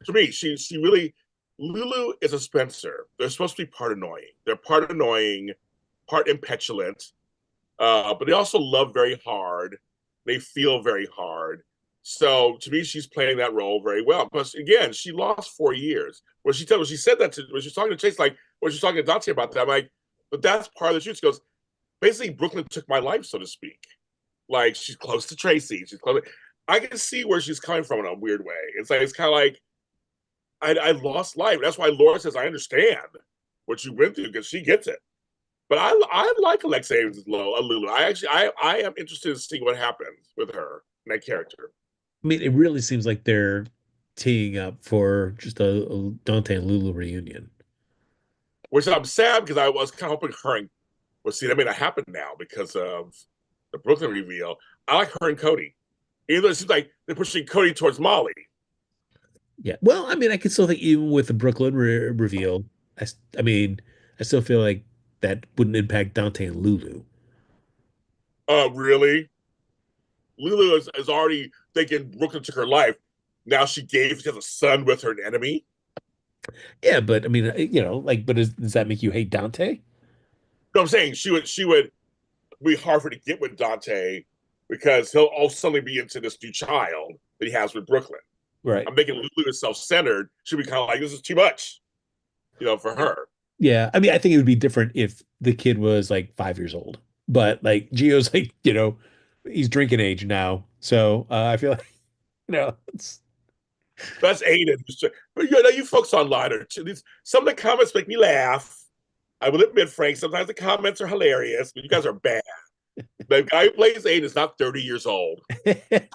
To me, she really Lulu is a Spencer. They're supposed to be part annoying. They're part annoying, part impetulant, but they also love very hard. They feel very hard. So to me, she's playing that role very well. Plus, again, she lost 4 years. When she said that when she was talking to Chase, like when she was talking to Dante about that, I'm like, but that's part of the truth. She goes, basically, Brooklyn took my life, so to speak. Like she's close to Tracy. She's close. I can see where she's coming from in a weird way. It's like it's kind of like I lost life. That's why Laura says I understand what you went through because she gets it. But I like Alexei's Lulu. I am interested in seeing what happens with her and that character. I mean, it really seems like they're teeing up for just a Dante and Lulu reunion. Which I'm sad because I was kind of hoping her and well, see, that may not happen now because of the Brooklyn reveal. I like her and Cody. Even though it seems like they're pushing Cody towards Molly. Yeah. Well, I mean, I can still think even with the Brooklyn reveal, I mean, I still feel like that wouldn't impact Dante and Lulu. Really? Lulu is already thinking Brooklyn took her life. Now she has a son with her enemy. Yeah, but I mean, like, but does that make you hate Dante? No, I'm saying she would be hard for her to get with Dante because he'll all suddenly be into this new child that he has with Brooklyn. Right. I'm making Lulu self-centered. She'd be kind of like, this is too much, for her. Yeah. I mean, I think it would be different if the kid was like 5 years old, but like Gio's like, he's drinking age now. So I feel like, it's That's Aiden. But you folks online are some of the comments make me laugh. I will admit, Frank, sometimes the comments are hilarious, but you guys are bad. The guy who plays Aiden is not 30 years old. They're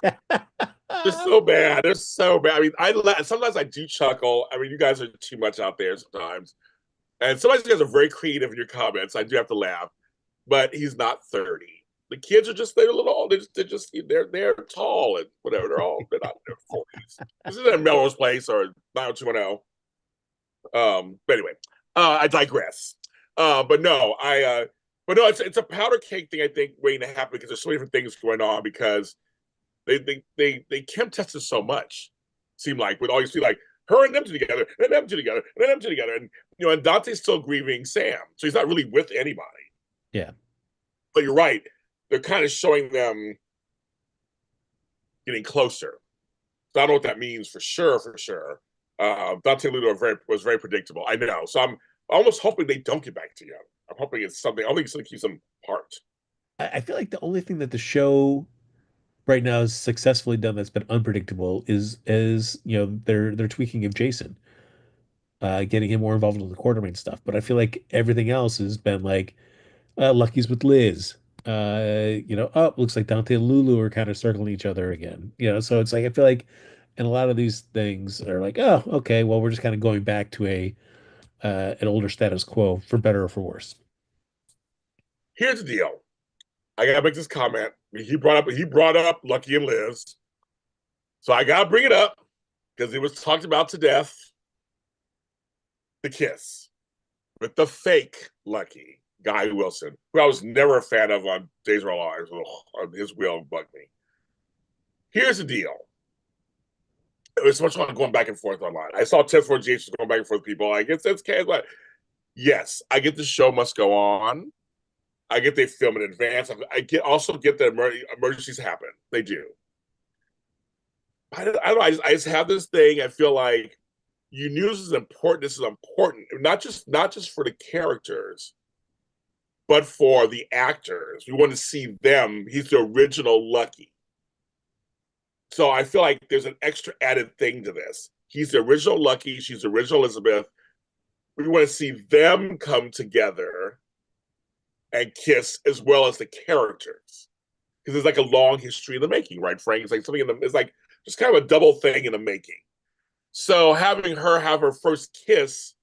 so bad. They're so bad. I mean, sometimes I do chuckle. I mean, you guys are too much out there sometimes. And sometimes you guys are very creative in your comments. I do have to laugh. But he's not 30. The kids are just they're a little old. They're tall and whatever. They're not in their 40s. This isn't a Melrose Place or 90210. But anyway, I digress. But no, it's a powder cake thing. I think waiting to happen because there's so many different things going on because they chem tested so much. Seem like with all you see like her and them two together, and them two together, and them two together, and Dante's still grieving Sam, so he's not really with anybody. Yeah. But you're right; they're kind of showing them getting closer. So I don't know what that means for sure. For sure, Dante and Lulu was very predictable. I know, so I'm almost hoping they don't get back together. I'm hoping it's something. I think it's going to keep them apart. I feel like the only thing that the show right now has successfully done that's been unpredictable is their tweaking of Jason, getting him more involved in the Quartermaine stuff. But I feel like everything else has been like Lucky's with Liz. Looks like Dante and Lulu are kind of circling each other again. So it's like I feel like, and a lot of these things are like, oh, okay, well, we're just kind of going back to an older status quo for better or for worse. Here's the deal. I gotta make this comment. He brought up Lucky and Liz, so I gotta bring it up because it was talked about to death. The kiss with the fake Lucky Guy Wilson, who I was never a fan of on Days of Our Lives. On his will bugged me. Here's the deal. It was so much fun going back and forth online. I saw Tiff for Jason going back and forth with people. Like it's but yes, I get the show must go on. I get they film in advance. Also get that emergencies happen. They do. I don't know. I just have this thing. I feel like you knew this is important. This is important, not just for the characters, but for the actors. We want to see them. He's the original Lucky. So I feel like there's an extra added thing to this. He's the original Lucky. She's the original Elizabeth. We want to see them come together and kiss as well as the characters. Because there's like a long history in the making, right, Frank? It's like something it's like just kind of a double thing in the making. So having her have her first kiss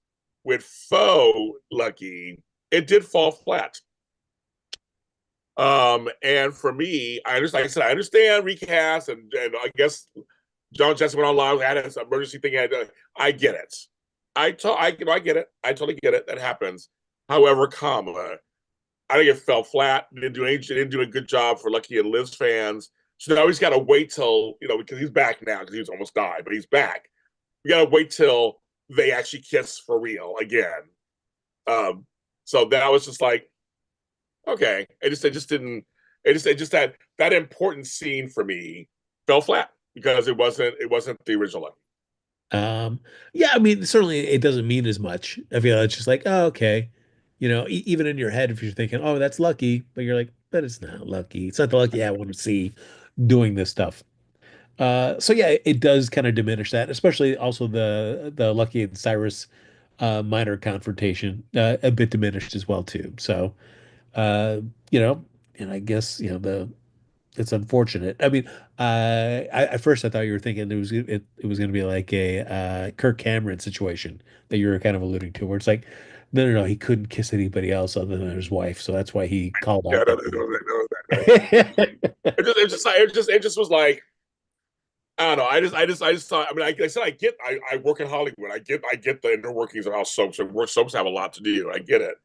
with faux Lucky, it did fall flat. And for me, like I said, I understand recast, and I guess John Jesse went online, had an emergency thing. I get it. I get it. I totally get it. That happens. However, I think it fell flat. Didn't do a good job for Lucky and Liz fans. So now he's got to wait till because he's back now because he's almost died, but he's back. We got to wait till they actually kiss for real again. So that was just like, okay. It just didn't. It just that important scene for me fell flat because it wasn't the original Lucky. Yeah, I mean, certainly it doesn't mean as much. I feel it's just like, oh, okay. Even in your head, if you're thinking, oh, that's Lucky, but you're like, but it's not Lucky. It's not the Lucky I want to see doing this stuff. So yeah, it does kind of diminish that, especially also the Lucky and Cyrus minor confrontation a bit diminished as well too. So uh, you know, and I guess the it's unfortunate. I mean, at first I thought you were thinking it was going to be like a Kirk Cameron situation that you were kind of alluding to, where it's like, no, no, no, he couldn't kiss anybody else other than his wife, so that's why he called Yeah, out no, that. no, no, no, no, no. It just was like, I don't know. I just thought. I mean, I said I work in Hollywood. I get the inner workings of how soaps and work. Soaps have a lot to do. I get it.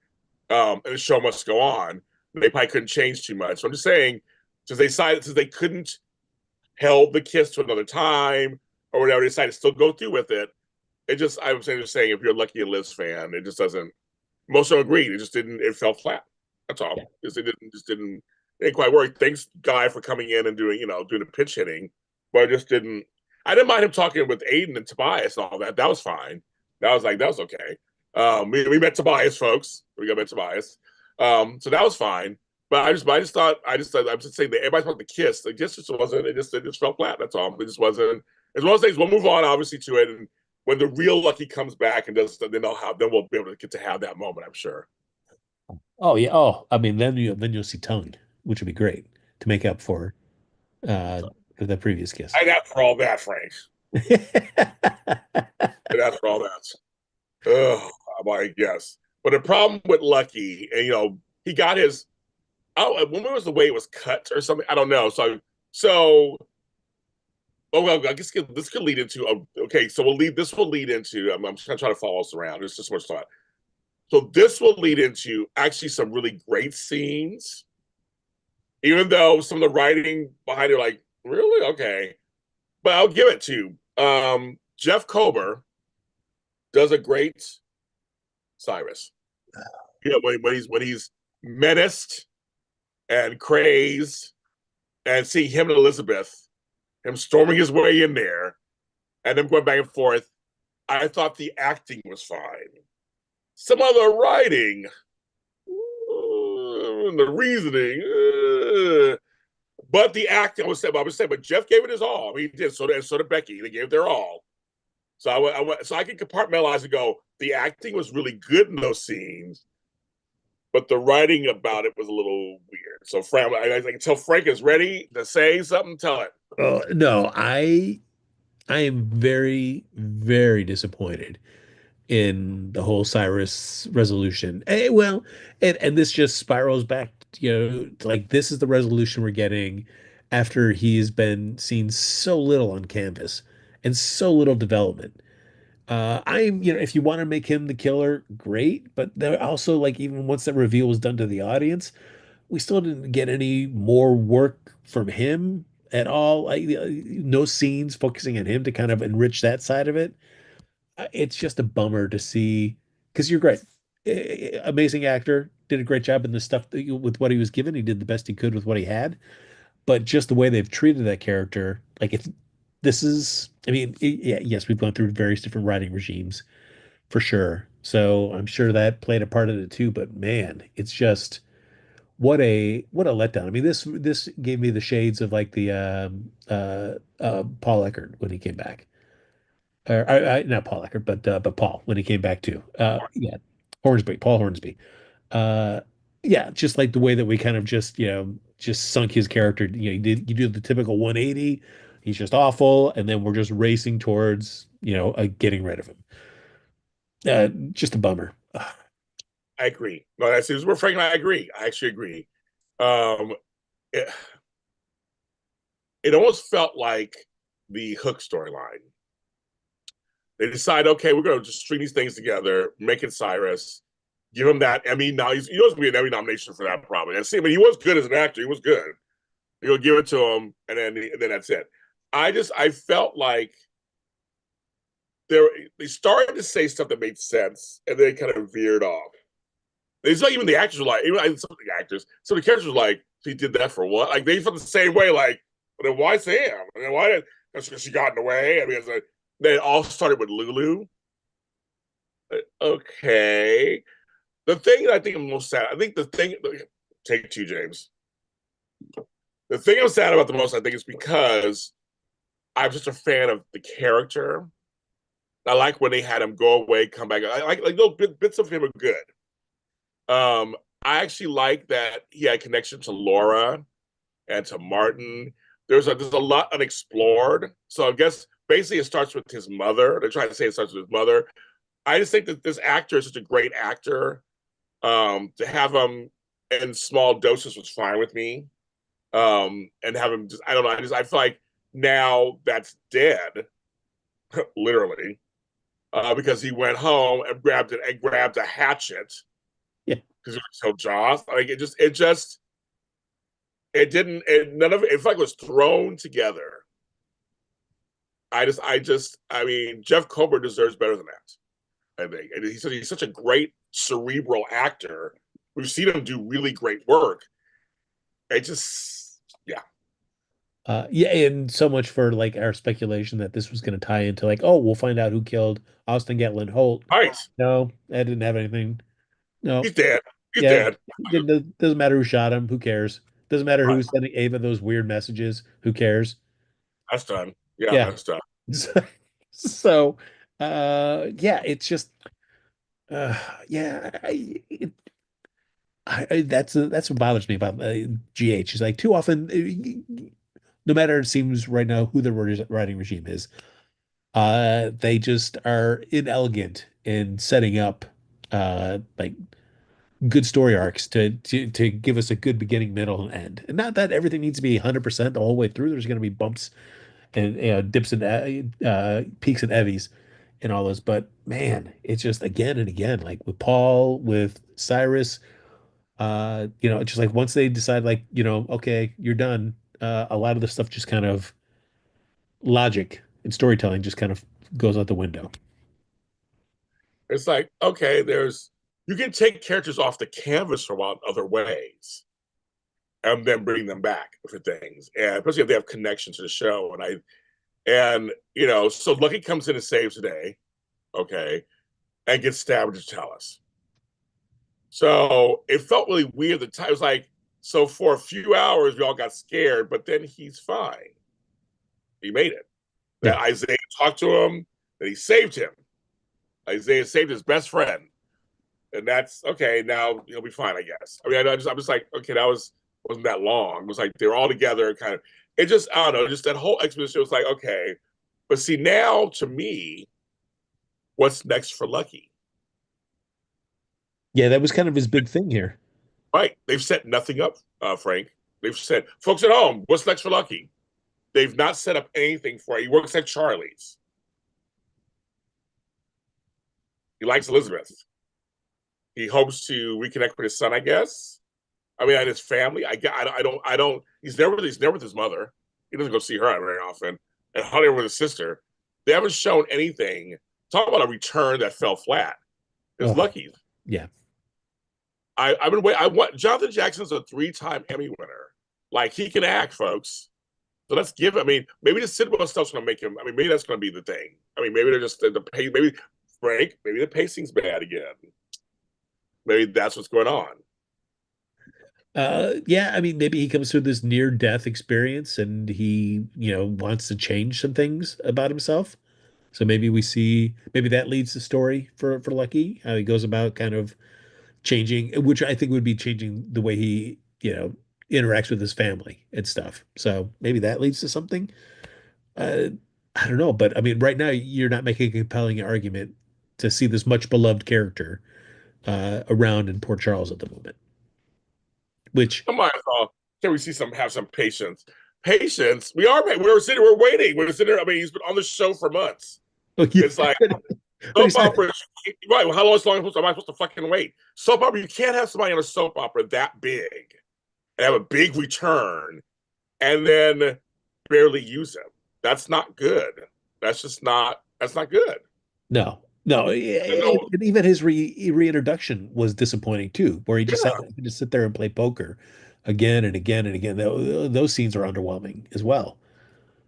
And the show must go on. They probably couldn't change too much. So I'm just saying, since they couldn't held the kiss to another time or whatever, they decided to still go through with it. It just, I was just saying, if you're a Lucky and Liz fan, it just doesn't. Most of them agreed. It just didn't. It fell flat. That's all. Yeah. It didn't quite work. Thanks, Guy, for coming in and doing the pitch hitting, but it just didn't. I didn't mind him talking with Aiden and Tobias and all that. That was fine. That was okay. We met Tobias, folks. We got met Tobias. So that was fine. But I just thought, I'm just saying that everybody thought the kiss. Like, just wasn't. It just fell flat. That's all. It just wasn't. As well as things, we'll move on obviously to it, and when the real Lucky comes back and does, then we'll be able to get to have that moment. I'm sure. Oh yeah. Oh, I mean, then you'll see tongue, which would be great to make up uh for the previous kiss. I'd ask for all that, Frank. I'd ask for all that. Oh, my yes. But the problem with Lucky, and he got his. Oh, when was the way it was cut or something? I don't know. So. Oh well, I guess this could lead into. Okay, so we'll lead. This will lead into. I'm just gonna try to follow us around. There's just so much thought. So this will lead into actually some really great scenes, even though some of the writing behind it, like, really okay. But I'll give it to Jeff Kober does a great Cyrus. When he's menaced and crazed, and see him and Elizabeth, him storming his way in there, and them going back and forth. I thought the acting was fine. Some of the writing, the reasoning, but the acting, I was saying, but Jeff gave it his all. I mean, he did. So did Becky. They gave their all. So so I can compartmentalize and go. The acting was really good in those scenes, but the writing about it was a little weird. So Frank, I can tell Frank is ready to say something. Tell it. Oh no, I am very, very disappointed in the whole Cyrus resolution. Well, and this just spirals back, like this is the resolution we're getting after he's been seen so little on canvas and so little development. If you want to make him the killer, great, but there also, like, even once that reveal was done to the audience, we still didn't get any more work from him at all. Like, no scenes focusing on him to kind of enrich that side of it. It's just a bummer to see because you're great. Amazing actor, did a great job in the stuff with what he was given. He did the best he could with what he had, but just the way they've treated that character, like if this is, I mean, yeah, yes, we've gone through various different writing regimes for sure. So I'm sure that played a part in it too. But man, it's just what a letdown. I mean, this gave me the shades of like the Paul Eckert when he came back. Or not Paul Eckert, but Paul when he came back too. Yeah, Paul Hornsby. Uh, yeah, just like the way that we kind of just sunk his character. You do the typical 180. He's just awful, and then we're just racing towards getting rid of him. Just a bummer. I agree. No, that's we're Frank and I agree. I actually agree. Um, it, it almost felt like the Hook storyline. They decide, okay, we're going to just string these things together, make it Cyrus, give him that Emmy. Now he knows to be an Emmy nomination for that, probably. And see, I mean, he was good as an actor. He was good. You'll give it to him, and then that's it. I felt like they started to say stuff that made sense, and then kind of veered off. It's not even the actors were like, even some of the actors, some of the characters were like, he did that for what? Like, they felt the same way, like, well, then why Sam? And then why did, because she got in the way? I mean, they all started with Lulu. Okay. The thing that I think I'm most sad, I think take two, James. The thing I'm sad about the most, I think, is because I'm just a fan of the character. I like when they had him go away, come back. I like little bits of him are good. I actually like that he had connection to Laura and to Martin. There's a lot unexplored. So I guess basically it starts with his mother. They're trying to say it starts with his mother. I just think that this actor is such a great actor. To have him in small doses was fine with me. And have him just I don't know. I feel like now that's dead, literally, because he went home and grabbed a hatchet Yeah. because he was so Joss. Like it didn't none of it felt like it was thrown together. I mean, Jeff Kober deserves better than that. I think. And he's such a great cerebral actor. We've seen him do really great work. It just yeah. Yeah, and so much for like our speculation that this was going to tie into like, oh, we'll find out who killed Austin Gatlin Holt. Right. No, that didn't have anything. No, He's dead. He's yeah, dead. it doesn't matter who shot him. Who cares? Doesn't matter Right. who's sending Ava those weird messages. Who cares? That's done. Yeah, Yeah. that's done. So, yeah, it's just, uh, yeah, that's what bothers me about GH. Is like too often, no matter it seems right now who the writing regime is, they just are inelegant in setting up, like good story arcs to give us a good beginning, middle, and end. And not that everything needs to be 100% the whole way through. There's going to be bumps and dips and peaks and evies and all those. But man, it's just again and again, like with Paul, with Cyrus, it's just like once they decide, like, okay, you're done. A lot of the stuff just kind of logic and storytelling just kind of goes out the window. It's like, okay, you can take characters off the canvas for a while in other ways and then bring them back for things. And especially if they have connection to the show. So Lucky comes in and saves the day, okay, and gets stabbed to tell us. So it felt really weird. The time it was like, so for a few hours we all got scared, but then he's fine. He made it. Yeah. That Isaiah talked to him, that he saved him. Isaiah saved his best friend. And that's okay. Now he'll be fine, I guess. I mean, I'm just like, okay, wasn't that long. It was like they're all together, kind of. It just, I don't know, just that whole exposition was like, okay. But see, now to me, what's next for Lucky? Yeah, that was kind of his big thing here. Right. They've set nothing up, Frank. They've said, folks at home, what's next for Lucky? They've not set up anything for it. He works at Charlie's. He likes Elizabeth. He hopes to reconnect with his son, I guess. I mean, and his family. I don't. He's never with his mother. He doesn't go see her very often, and hardly with his sister. They haven't shown anything. Talk about a return that fell flat. It's Lucky. Yeah. I've been waiting. I want Jonathan Jackson's a 3-time Emmy winner. Like, he can act, folks. So let's give. I mean, maybe the Sidwell stuff's going to make him. I mean, maybe that's going to be the thing. I mean, maybe they're just the pace. Maybe Frank. Maybe the pacing's bad again. Maybe that's what's going on. Yeah, I mean, maybe he comes through this near-death experience and he, wants to change some things about himself. So maybe that leads the story for Lucky, how he goes about kind of changing, which I think would be changing the way he, interacts with his family and stuff. So maybe that leads to something. Uh, I don't know, but I mean, right now you're not making a compelling argument to see this much beloved character around in Port Charles at the moment. Which Come on, can we have some patience? Patience. We're waiting. We're sitting there. I mean, he's been on the show for months. oh, yeah. It's like soap opera. Right. Well, how long am I supposed to fucking wait? Soap opera. You can't have somebody on a soap opera that big and have a big return and then barely use him. That's not good. That's not good. No, no, and even his reintroduction was disappointing too, where he just had to sit there and play poker again and again and again. Those scenes are underwhelming as well.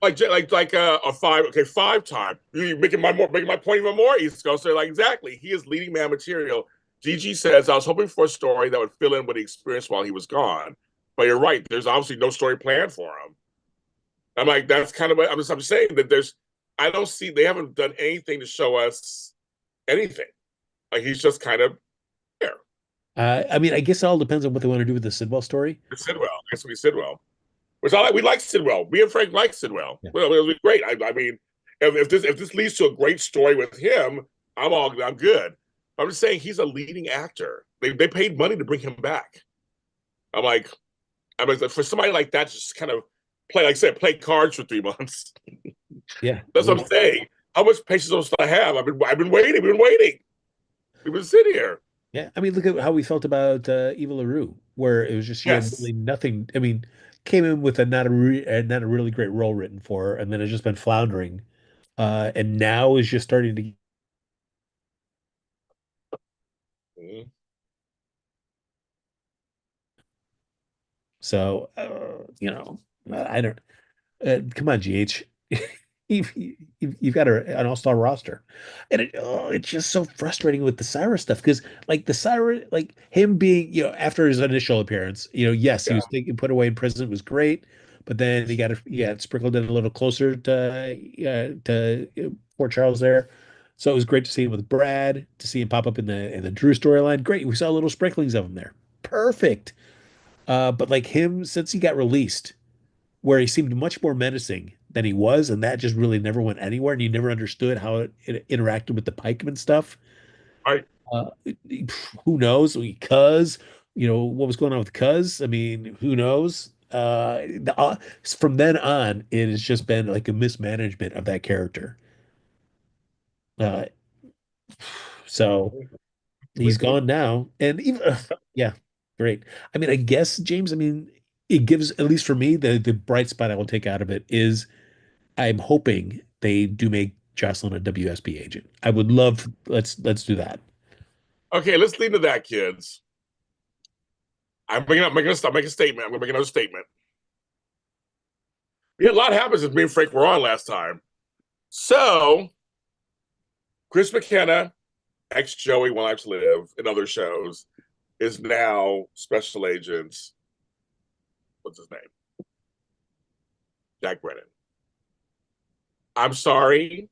Like a 5 time. You making my point even more East Coast. So like exactly, he is leading man material. Gigi says, I was hoping for a story that would fill in what he experienced while he was gone. But you're right. There's obviously no story planned for him. I'm like, that's kind of what I'm saying that I don't see, they haven't done anything to show us anything. Like he's just kind of there. I mean, I guess it all depends on what they want to do with the Sidwell story. It's Sidwell. It's gonna be Sidwell. Which I like. We like Sidwell. Me and Frank like Sidwell. Yeah. Well, it'll be great. I mean, if this leads to a great story with him, I'm good. I'm just saying he's a leading actor. They paid money to bring him back. I'm like, for somebody like that, just kind of play, like I said, play cards for 3 months. Yeah. That's what I'm saying. How much patience do I have? I've been waiting. We've been waiting. We've been sitting here. Yeah. I mean, look at how we felt about Eva LaRue, where it was just she had Yes. really nothing. I mean, came in with not a really great role written for her, and then it's just been floundering. And now is just starting to. Mhm. So, I don't. Come on, GH. You've got an all-star roster, and it's just so frustrating with the Cyrus stuff because, like, the Cyrus, like him being, after his initial appearance, yes, he Yeah. was thinking put away in prison was great, but then he got sprinkled in a little closer to Port Charles there, so it was great to see him with Brad, to see him pop up in the Drew storyline. Great, we saw little sprinklings of him there. Perfect. But like him, since he got released, where he seemed much more menacing than he was, and that just really never went anywhere, and you never understood how it interacted with the pikeman stuff. Right. Uh, who knows? Cuz, what was going on with Cuz? I mean, who knows? From then on, it has just been like a mismanagement of that character. Uh, so he's Completely. gone now, and even yeah, great. I mean, I guess James. I mean, it gives, at least for me, the bright spot I will take out of it is I'm hoping they do make Jocelyn a WSB agent. I would love. Let's do that. Okay, let's lead to that, kids. Make a statement. I'm gonna make another statement. Yeah, a lot happens since me and Frank were on last time. So Chris McKenna, ex Joey One Life to Live in other shows, is now Special Agent. What's his name? Jack Brennan. I'm sorry.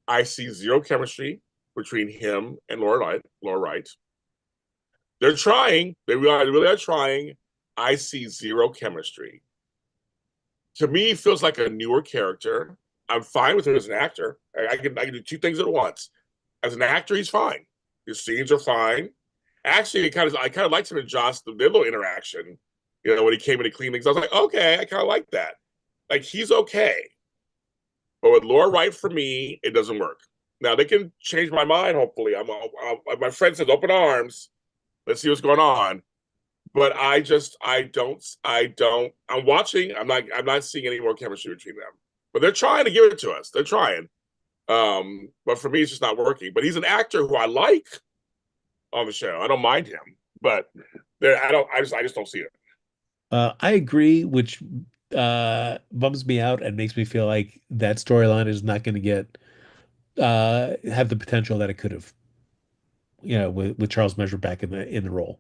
I see zero chemistry between him and Laura Wright. They're trying. They really are trying. I see zero chemistry. To me, he feels like a newer character. I'm fine with him as an actor. I can do two things at once. As an actor, he's fine. His scenes are fine. Actually, I kind of liked him and Josh, their little interaction. When he came in to clean things, I was like, okay, I kind of like that. Like he's okay. But with Laura Wright, for me, it doesn't work. Now they can change my mind. Hopefully, my friend says open arms. Let's see what's going on. But I'm watching. I'm not seeing any more chemistry between them. But they're trying to give it to us. They're trying. But for me, it's just not working. But he's an actor who I like on the show. I don't mind him, but I just don't see it. I agree, which bums me out and makes me feel like that storyline is not going to get have the potential that it could have. With Charles Measure back in the role.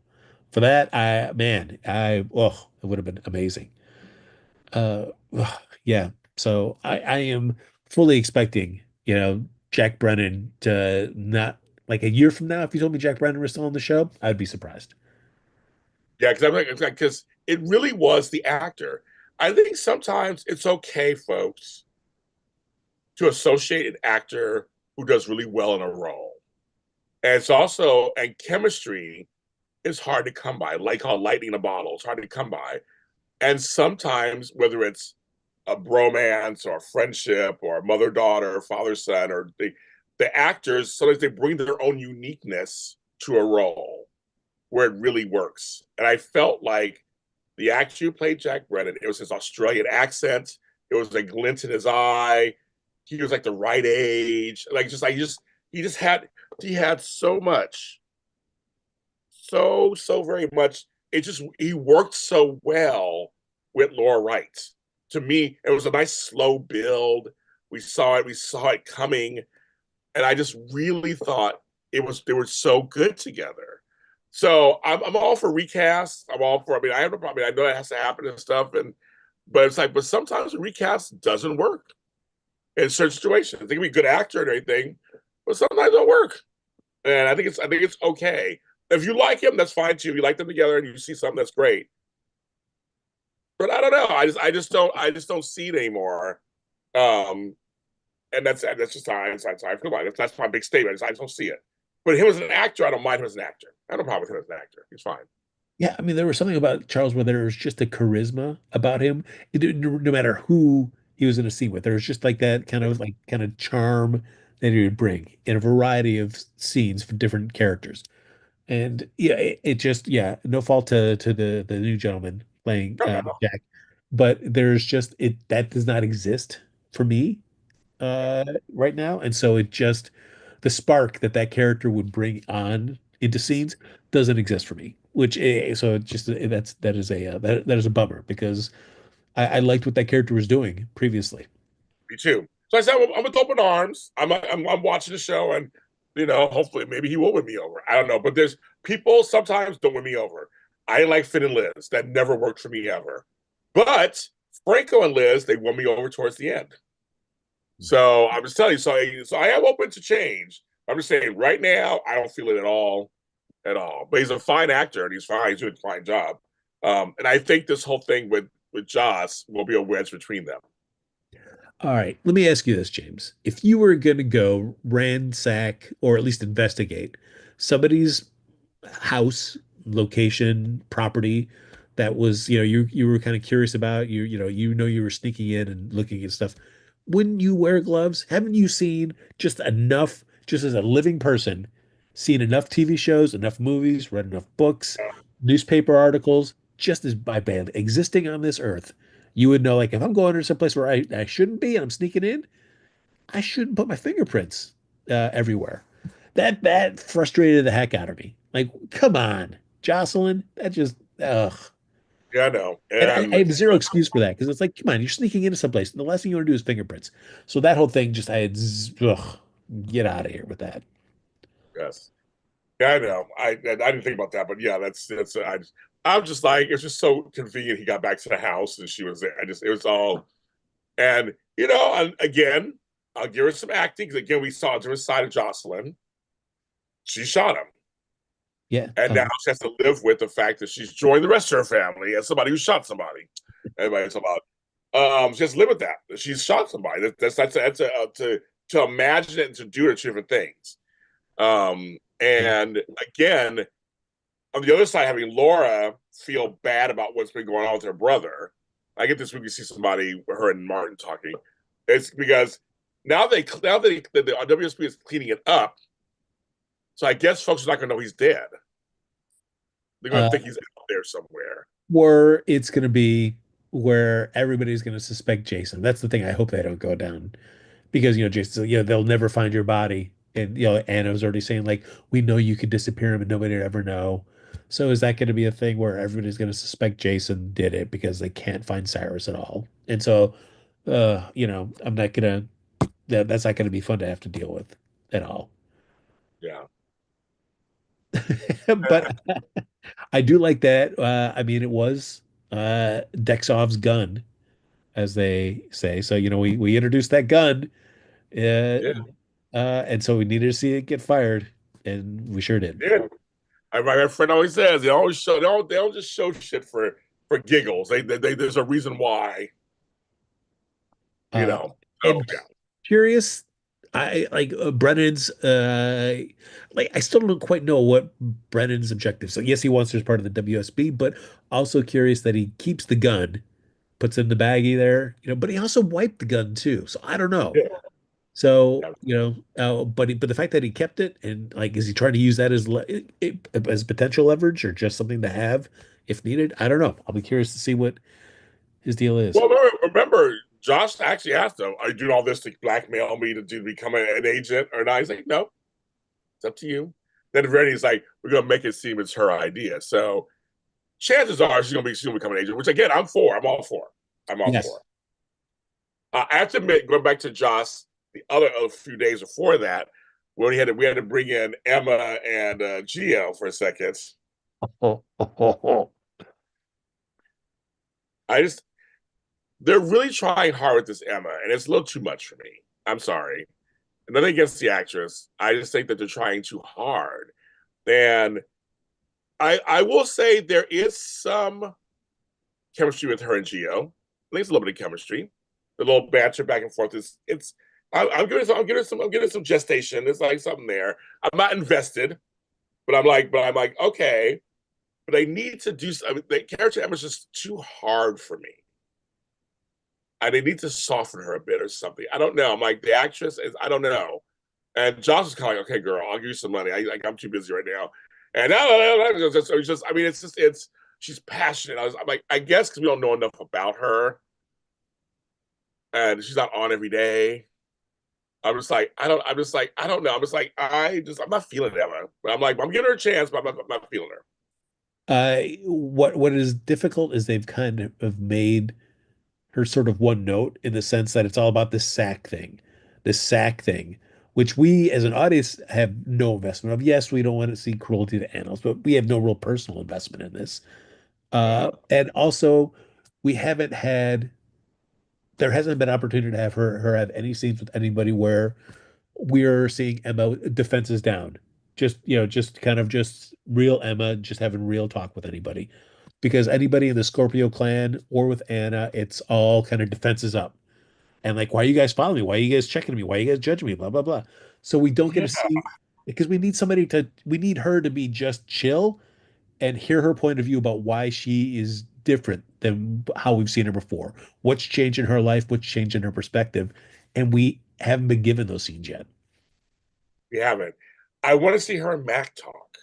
For that, it would have been amazing. Uh, yeah. So I am fully expecting, Jack Brennan to not, like, a year from now. If you told me Jack Brennan was still on the show, I'd be surprised. Yeah, because it really was the actor. I think sometimes it's okay, folks, to associate an actor who does really well in a role. And chemistry is hard to come by, like how lightning in a bottle. It's hard to come by. And sometimes, whether it's a bromance or a friendship or a mother-daughter, father-son, or the actors, sometimes they bring their own uniqueness to a role where it really works. And I felt like the actor who played Jack Brennan, it was his Australian accent, it was a glint in his eye. He was like the right age. He just had he had so much, so very much. He worked so well with Laura Wright. To me, it was a nice slow build. We saw it coming, and I just really thought they were so good together. So I'm all for recasts. I'm all for. I mean, I have no problem. I know it has to happen and stuff, But it's like, but sometimes a recast doesn't work in certain situations. They can be a good actor and everything, but sometimes it don't work. And I think it's okay. If you like him, that's fine too. If you like them together and you see something that's great. But I don't know. I just don't see it anymore. Um, and that's just how I feel about it. That's my big statement. I just don't see it. But him as an actor, I don't mind him as an actor. I have no problem with him as an actor. He's fine. Yeah, I mean, there was something about Charles where there was just a charisma about him. No matter who he was in a scene with, there was just like that kind of charm that he would bring in a variety of scenes for different characters. And yeah, it just yeah, no fault to the new gentleman playing No, no, no. Jack, but there's just it that does not exist for me right now, and so it just the spark that that character would bring on into scenes doesn't exist for me. Which so it just that is a that is a bummer because I liked what that character was doing previously. Me too. So I said, I'm with open arms. I'm watching the show, and hopefully, maybe he will win me over. I don't know, but there's people sometimes don't win me over. I like Finn and Liz. That never worked for me ever. But Franco and Liz, they won me over towards the end. So I'm just telling you. So I am open to change. I'm just saying, right now, I don't feel it at all. But he's a fine actor, and he's fine. He's doing a fine job. And I think this whole thing with Joss will be a wedge between them. All right, let me ask you this, James. If you were going to go ransack or at least investigate somebody's house, location, property that was, you were kind of curious about, you were sneaking in and looking at stuff. Wouldn't you wear gloves? Haven't you seen just enough, just as a living person, seen enough TV shows, enough movies, read enough books, newspaper articles, just as by existing on this earth, you would know like if I'm going to some place where I shouldn't be and I'm sneaking in, I shouldn't put my fingerprints everywhere. That frustrated the heck out of me. Like, come on, Jocelyn. That just ugh. Yeah, I know. And I And have zero excuse for that because it's like, come on, you're sneaking into someplace. And the last thing you want to do is fingerprints. So that whole thing just I had ugh, get out of here with that. yes. Yeah, I know. I didn't think about that, but yeah, that's I'm just like it's just so convenient. He got back to the house and she was there. I just it was all and and again, I'll give her some acting because again we saw a different side of Jocelyn. She shot him, Yeah. and now she has to live with the fact that she's joined the rest of her family as somebody who shot somebody. Everybody's about she has to live with that. She's shot somebody. To imagine it and to do it are different things. And again, on the other side, having Laura feel bad about what's been going on with her brother. I get this week. You see somebody, her and Martin talking. It's because the WSB is cleaning it up. So I guess folks are not going to know he's dead. They're going to Uh, think he's out there somewhere. or it's going to be where everybody's going to suspect Jason. That's the thing. I hope they don't go down because Jason, they'll never find your body, and Anna was already saying like we know you could disappear him and nobody would ever know. So is that going to be a thing where everybody's going to suspect Jason did it because they can't find Cyrus at all? And so, I'm not gonna. That's not going to be fun to have to deal with at all. Yeah. But I do like that. I mean, it was Dexov's gun, as they say. So we introduced that gun, uh, Yeah. and so we needed to see it get fired, and we sure did. Yeah. My friend always says they don't just show shit for giggles. There's a reason why, you Uh, know. So and yeah. curious, I like Brennan's. Like I still don't quite know what Brennan's objective. So yes, he wants her as part of the WSB, but also curious that he keeps the gun, puts it in the baggie there, but he also wiped the gun too. So I don't know. Yeah. So, Yeah. but the fact that he kept it and like, is he trying to use that as potential leverage or just something to have if needed? I don't know. I'll be curious to see what his deal is. Well, remember, Josh actually asked him, "Are you doing all this to blackmail me to become an agent or not?" He's like, "No, it's up to you." Then Rennie's like, "We're gonna make it seem it's her idea." So chances are she's gonna become an agent, which again I'm for. I'm all for. I'm all Yes. for. I have to admit, going back to Joss, the other a few days before that, when we had to bring in Emma and Gio for a second. I just they're really trying hard with this Emma, and it's a little too much for me. I'm sorry. Nothing against the actress. I just think that they're trying too hard. And I will say there is some chemistry with her and Gio. At least a little bit of chemistry. The little banter back and forth is it's. I'm giving some gestation. There's like something there. I'm not invested, but I'm like okay. But they need to do. I mean, the character Emma's just too hard for me. They need to soften her a bit or something. I don't know. I'm like the actress is. I don't know. And Josh is kind of like, okay, girl, I'll give you some money. I'm too busy right now. And it's just. I mean, it's. She's passionate. I'm like, I guess because we don't know enough about her, and she's not on every day. I'm just like, I don't know. I'm not feeling Emma. But I'm giving her a chance, but I'm not feeling her. What is difficult is they've kind of made her sort of one note in the sense that it's all about this sack thing, which we as an audience have no investment of. Yes, we don't want to see cruelty to animals, but we have no real personal investment in this. And also, we haven't had there hasn't been opportunity to have her have any scenes with anybody where we're seeing Emma defenses down. Just kind of just real Emma, just having real talk with anybody. Because anybody in the Scorpio clan or with Anna, it's all kind of defenses up. And like, why are you guys following me? Why are you guys checking me? Why are you guys judging me? Blah, blah, blah. So we don't get Yeah, to see because we need her to be just chill and hear her point of view about why she is different than how we've seen her before. What's changed in her life? What's changed in her perspective? And we haven't been given those scenes yet. we haven't. I want to see her and Mac talk,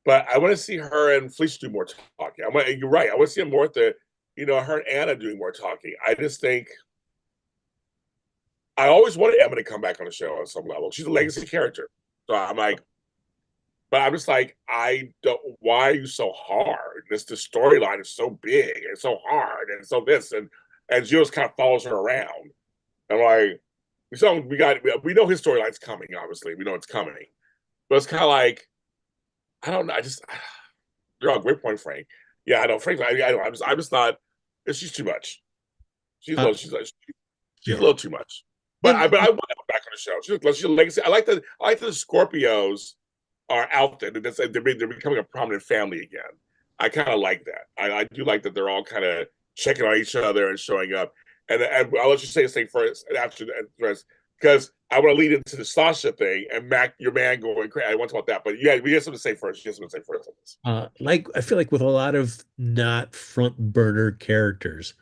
but I want to see her and Fleece do more talking. You're right. I want to see more her and Anna doing more talking. I just think I always wanted Emma to come back on the show on some level. She's a legacy character, so I'm like, but I'm just like, I don't. Why are you so hard? The storyline is so big and so hard and so this and Jill kind of follows her around. I'm like, we know his storyline's coming. Obviously, we know it's coming, but it's kind of like I don't know. You're on a great point, Frank. Yeah, I know, Frank. I'm just not. She's too much. Uh, She's a yeah. little too much. And But I want her back on the show. She's a legacy. I like the Scorpios are out there. They're becoming a prominent family again. I kind of like that. I do like that they're all kind of checking on each other and showing up. And I'll let you say this thing first after the rest because I want to lead into the Sasha thing and Mac, your man going crazy. I want to talk about that, but yeah, we have something to say first. You have something to say first on this. like I feel like with a lot of not front burner characters,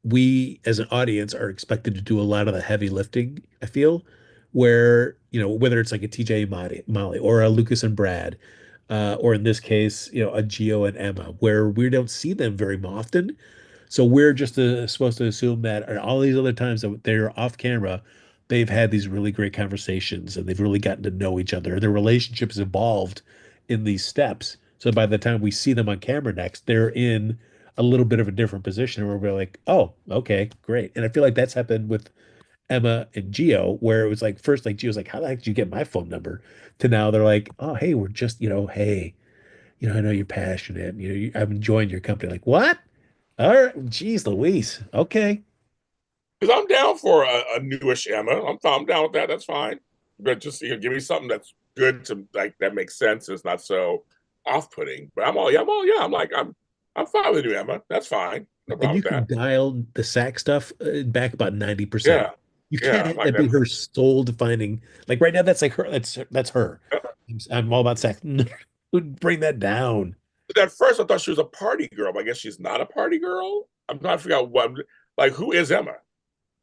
we as an audience are expected to do a lot of the heavy lifting, I feel, where, whether it's like a TJ Molly or a Lucas and Brad, or in this case, a Geo and Emma, where we don't see them very often. So we're just supposed to assume that all these other times that they're off camera, they've had these really great conversations and they've really gotten to know each other. Their relationship has evolved in these steps. So by the time we see them on camera next, they're in a little bit of a different position where we're like, oh, okay, great. And I feel like that's happened with Emma and Geo, where it was like first, like Geo's like, how the heck did you get my phone number? To now they're like, oh, hey, we're just, hey, I know you're passionate. I'm enjoying your company. Like, what? All right, geez, Louise. Okay. Because I'm down for a newish Emma. I'm down with that. That's fine. But just give me something that's good to like that makes sense. It's not so off-putting. But I'm fine with the new Emma. That's fine. No And problem you with can that. dial the sack stuff back about 90%. Yeah, You yeah. can't I'm have like that be that. her soul defining. Like right now, that's like her. That's her. I'm all about sack. Bring that down. At first, I thought she was a party girl. But I guess she's not a party girl. I'm trying to figure out like who is Emma?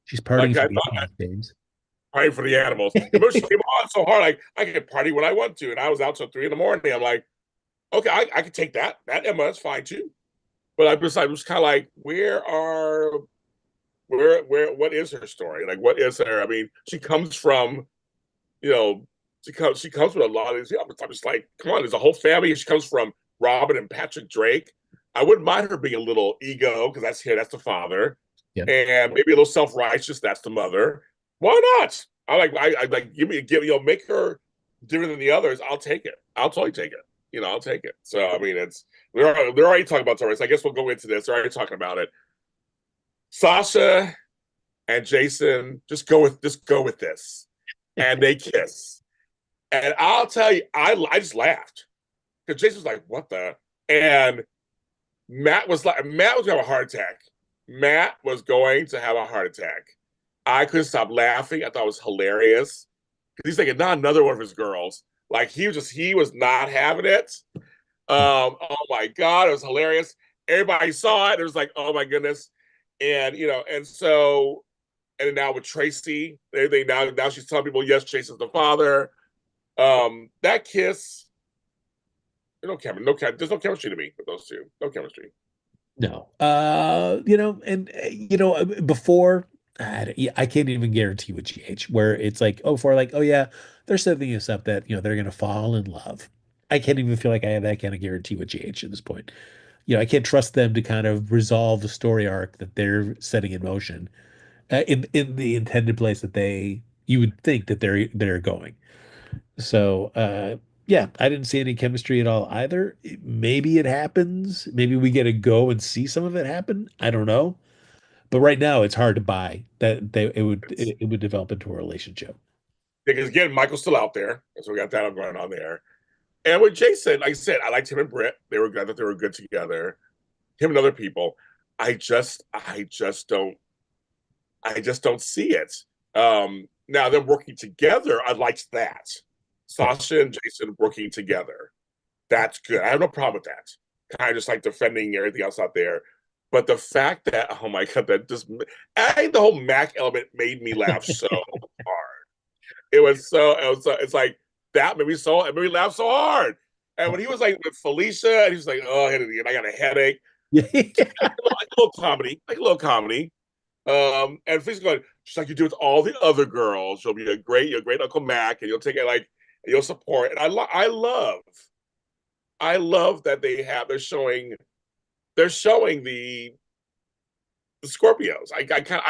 She's Like partying for I the thought animals, James. partying for the animals. Remember, she came on so hard. Like I could party when I want to, and I was out till 3 in the morning. I'm like, okay, I could take that. That Emma is fine too. But I was kind of like, what is her story? Like, what is her? I mean, she comes from, you know, she comes with a lot of these. I'm just like, come on, there's a whole family. She comes from Robin and Patrick Drake. I wouldn't mind her being a little ego because that's the father, Yeah. and maybe a little self righteous. That's the mother. Why not? I like make her different than the others. I'll take it. I'll totally take it. I'll take it. So I mean, they're already talking about stories. I guess we'll go into this. They're already talking about it. Sasha and Jason just go with this, and they kiss. And I'll tell you, I just laughed because Jason was like, "What the?" And Matt was gonna have a heart attack. Matt was going to have a heart attack. I couldn't stop laughing. I thought it was hilarious because he's thinking, not another one of his girls. Like he was not having it. Oh my god, it was hilarious. Everybody saw it. It was like, oh my goodness. And and so and now with Tracy, they now she's telling people, yes, Jason's the father. That kiss, there's no chemistry to me with those two. No chemistry. No. Before I can't even guarantee with GH where it's like, oh, for like, oh yeah, they're setting us up that, they're gonna fall in love. I can't even feel like I have that kind of guarantee with GH at this point. I can't trust them to kind of resolve the story arc that they're setting in motion in the intended place that you would think that they're going. So yeah, I didn't see any chemistry at all either. Maybe it happens. Maybe we get to go and see some of it happen. I don't know. But right now it's hard to buy that It's, it would develop into a relationship. because again, Michael's still out there, so we got that going on there. And with Jason, like I said, I liked him and Britt. They were good. I thought they were good together. Him and other people. I just don't see it. Now them working together, I liked that. Yeah. Sasha and Jason working together. That's good. I have no problem with that. Kind of just like defending everything else out there. But the fact that, oh my god, that just I think the whole Mac element made me laugh so hard. It's like that it made me laugh so hard. And when he was like with Felicia, and he was like, oh, I got a headache. Yeah. Like a little comedy, like a little comedy. And Felicia's going, just like you do with all the other girls. You'll be a great Uncle Mac, and you'll take it and you'll support. And I love that they're showing the Scorpios. I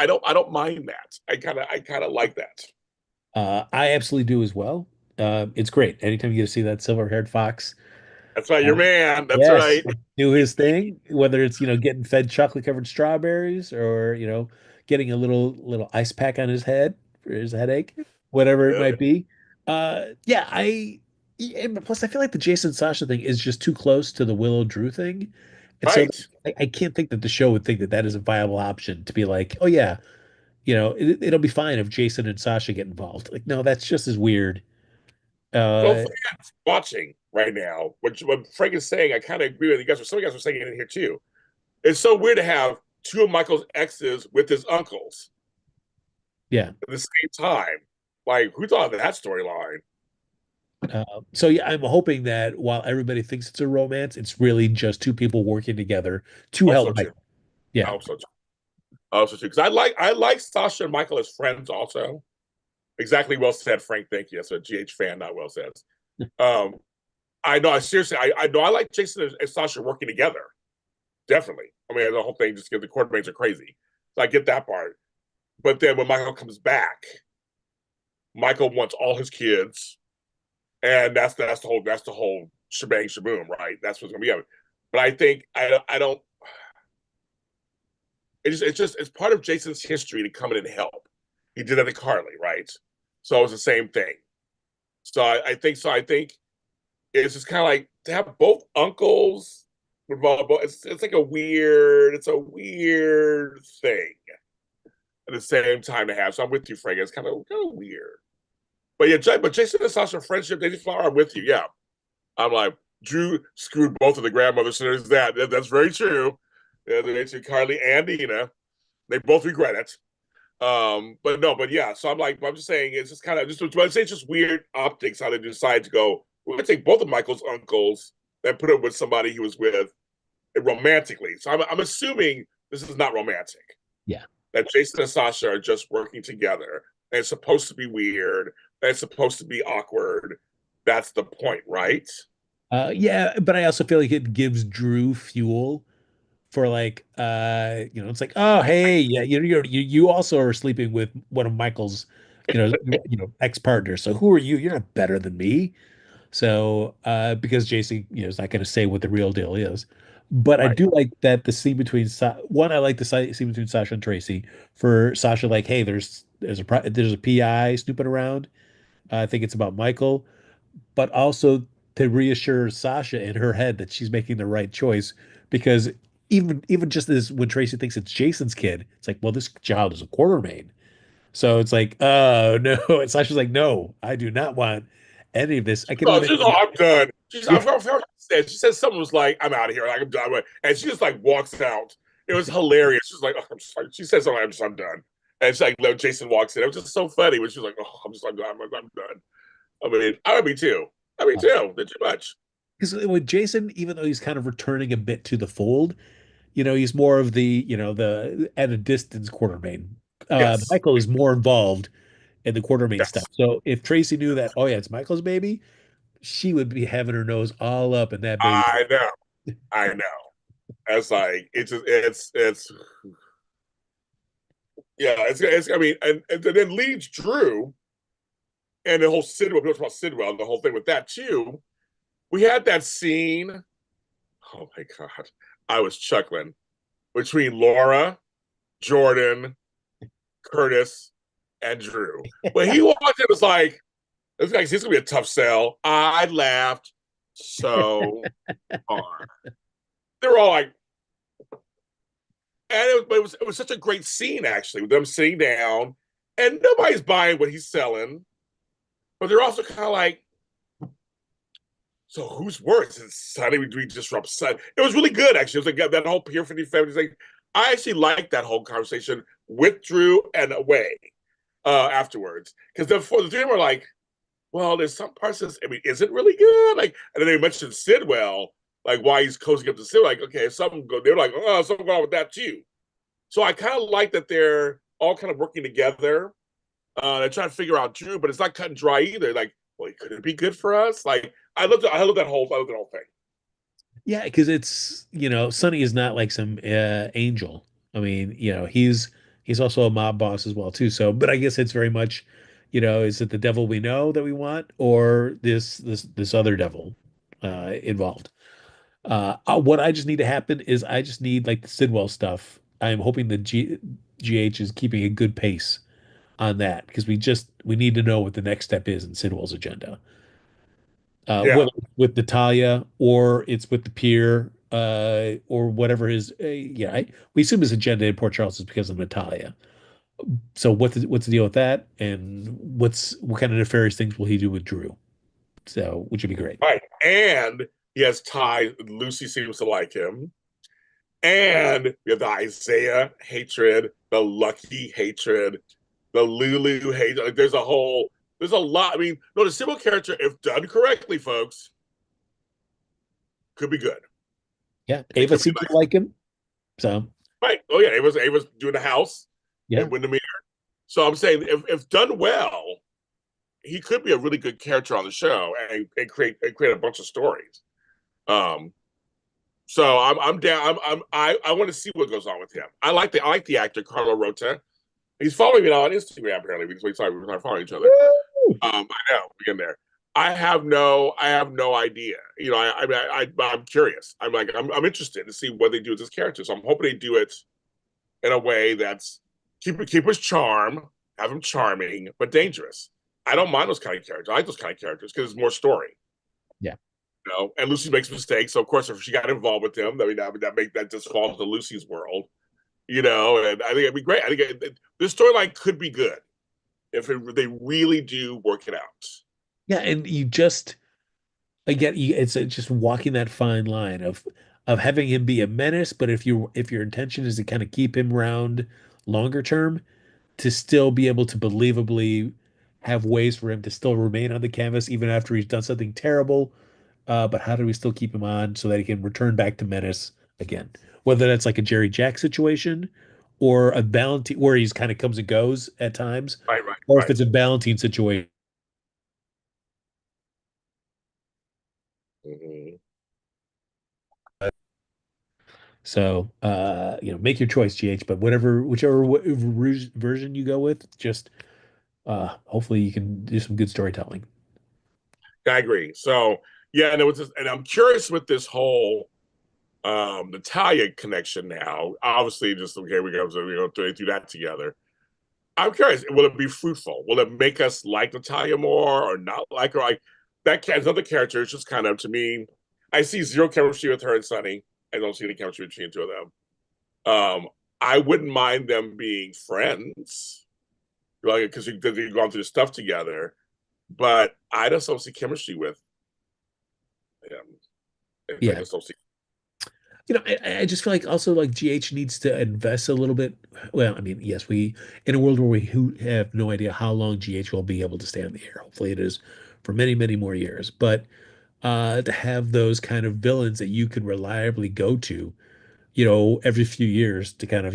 don't mind that. I kind of like that. I absolutely do as well. It's great. Anytime you get to see that silver-haired fox, That's right, uh, your man. That's yes, right. do his thing, whether it's, getting fed chocolate covered strawberries or, getting a little ice pack on his head for his headache, whatever it Yeah, might be. Yeah, and plus I feel like the Jason Sasha thing is just too close to the Willow Drew thing. And so right. I can't think that the show would think that that is a viable option to be like, oh yeah, it'll be fine if Jason and Sasha get involved. Like, no, that's just as weird. So Uh, fans watching right now, what Frank is saying, I kind of agree with you guys. Some of you guys are saying it in here too. It's so weird to have two of Michael's exes with his uncles yeah. at the same time. Like, who thought of that storyline? Uh, so yeah, I'm hoping that while everybody thinks it's a romance, it's really just two people working together to Also, help too. Mike. Yeah. Also, too. Also, too. Because I like Sasha and Michael as friends. Also, exactly. Well said, Frank. Thank you. That's a GH fan, not well said. Um, I know. I know. I like Jason and Sasha working together. Definitely. I mean, the whole thing just because the Quartermaines are crazy. So I get that part. But then when Michael comes back, Michael wants all his kids, and that's the whole shebang shaboom, right? That's what's gonna be. But I think I don't. It's part of Jason's history to come in and help. He did that to Carly, right? So it's the same thing. So I think so. I think it's just kind of like to have both uncles involved. It's like a weird thing at the same time to have. So I'm with you, Frank. It's kind of weird. But yeah, but Jason and Sasha friendship, they just flower. I'm with you. Yeah, I'm like Drew screwed both of the grandmothers. So there's that's very true. Yeah, they mentioned Carly and Nina. They both regret it. But no, but yeah. So I'm just saying, it's just kind of just. I say it's just weird optics how they decide to go. We're gonna take both of Michael's uncles and put him with somebody he was with romantically. So I'm assuming this is not romantic. Yeah. That Jason and Sasha are just working together. And it's supposed to be weird. And it's supposed to be awkward. That's the point, right? Yeah, but I also feel like it gives Drew fuel for like it's like, oh hey, yeah, you also are sleeping with one of Michael's, ex-partners. So who are you? You're not better than me. So because Jason, is not going to say what the real deal is. But I Right. do like that the scene between one. I like the scene between Sasha and Tracy. For Sasha, like, hey, there's a PI snooping around. I think it's about Michael, but also to reassure Sasha in her head that she's making the right choice because even just as when Tracy thinks it's Jason's kid, it's like, well, this child is a Quartermaine. So it's like, oh no. And Sasha's like, no, I do not want any of this. I can Oh, even she's, oh, I'm done. I yeah. forgot what she said. She said something was like, I'm out of here. Like, I'm done with it. And she just like walks out. It was hilarious. She's like, oh, I'm sorry. She said something, I'm done. And it's like, no, Jason walks in. It was just so funny when she was like, oh, I'm done. I'm done. I mean, I would be too. I mean, too. Did too much. Because with Jason, even though he's kind of returning a bit to the fold, he's more of the, the at a distance Quartermain. Yes. Michael is more involved in the Quartermain stuff. Yes. So if Tracy knew that, oh yeah, it's Michael's baby, she would be having her nose all up in that baby. I know. I know. It's like, yeah, I mean, and then leads Drew and the whole Sidwell, we talked about Sidwell and the whole thing with that too. We had that scene. Oh my God. I was chuckling between Laura, Jordan, Curtis, and Drew. When he walked in, it was like, this guy's he's gonna be a tough sell. I laughed so hard. They were all like, and it was such a great scene actually, with them sitting down, and nobody's buying what he's selling, but they're also kind of like, so who's worse? Is Sonny? We disrupt Sonny? It was really good actually. It was like that whole Pier 50 thing. I actually liked that whole conversation with Drew and away afterwards because the three were like, well, there's some parts of this. I mean, is it really good? Like, and then they mentioned Sidwell, like why he's cozying up to Sidwell. Like, okay, if something go, they're like, oh, something going on with that too. So I kind of like that they're all kind of working together. They're trying to figure out Drew, but it's not cut and dry either. Like, well, could it be good for us? Like, I love that whole thing. Yeah, because it's, Sonny is not like some angel. I mean, he's also a mob boss as well too. So, but I guess it's very much, is it the devil we know that we want, or this other devil involved? What I just need to happen is I just need like the Sidwell stuff. I am hoping that GH is keeping a good pace on that because we need to know what the next step is in Sidwell's agenda. Yeah, Whether it's with Natalia or it's with the peer, or whatever his, we assume his agenda in Port Charles is because of Natalia. So what's the deal with that? And what kind of nefarious things will he do with Drew? So, which would be great. right. And he has ties. Lucy seems to like him. And we have the Isaiah hatred, the Lucky hatred, the Lulu hatred. Like, there's a lot. I mean, no, the Sybil character, if done correctly, folks, could be good. Yeah, It Ava could be seems to nice. like him. So, Right. Oh, yeah. It was doing the house yeah. and Windermere. So I'm saying if done well, he could be a really good character on the show and create a bunch of stories. Um, so I'm down. I want to see what goes on with him. I like the actor Carlo Rota. He's following me on Instagram apparently because we started following each other. I know we get there. I have no idea. I'm curious. I'm interested to see what they do with this character. So I'm hoping they do it in a way that's keep his charm, have him charming but dangerous. I don't mind those kind of characters. I like those kind of characters because it's more story. Yeah. And Lucy makes mistakes. So of course, if she got involved with him, I mean that just falls into Lucy's world. And I think it'd be great. I think this storyline could be good if they really do work it out. Yeah, and you just again, it's just walking that fine line of having him be a menace, but if your intention is to kind of keep him around longer term, to still be able to believably have ways for him to still remain on the canvas even after he's done something terrible. But how do we still keep him on so that he can return back to menace again? Whether that's like a Jerry Jack situation or a Valentine where he's kind of comes and goes at times, Right, right, or if right. it's a Valentine situation. Mm-hmm. So, make your choice, GH, but whichever version you go with, just hopefully you can do some good storytelling. I agree. So yeah, and I'm curious with this whole. Natalia connection now. Obviously, just okay, we go through that together. I'm curious, will it be fruitful? Will it make us like Natalia more or not like her? Like that another character is just kind of to me. I see zero chemistry with her and Sunny. I don't see any chemistry between the two of them. I wouldn't mind them being friends, like because they've gone through stuff together. But I just don't see chemistry with them. I Yeah. just don't see. I just feel like also like GH needs to invest a little bit. Well, I mean, yes, we in a world where we who have no idea how long GH will be able to stay on the air. Hopefully, it is for many, many more years. But to have those kind of villains that you can reliably go to, every few years to kind of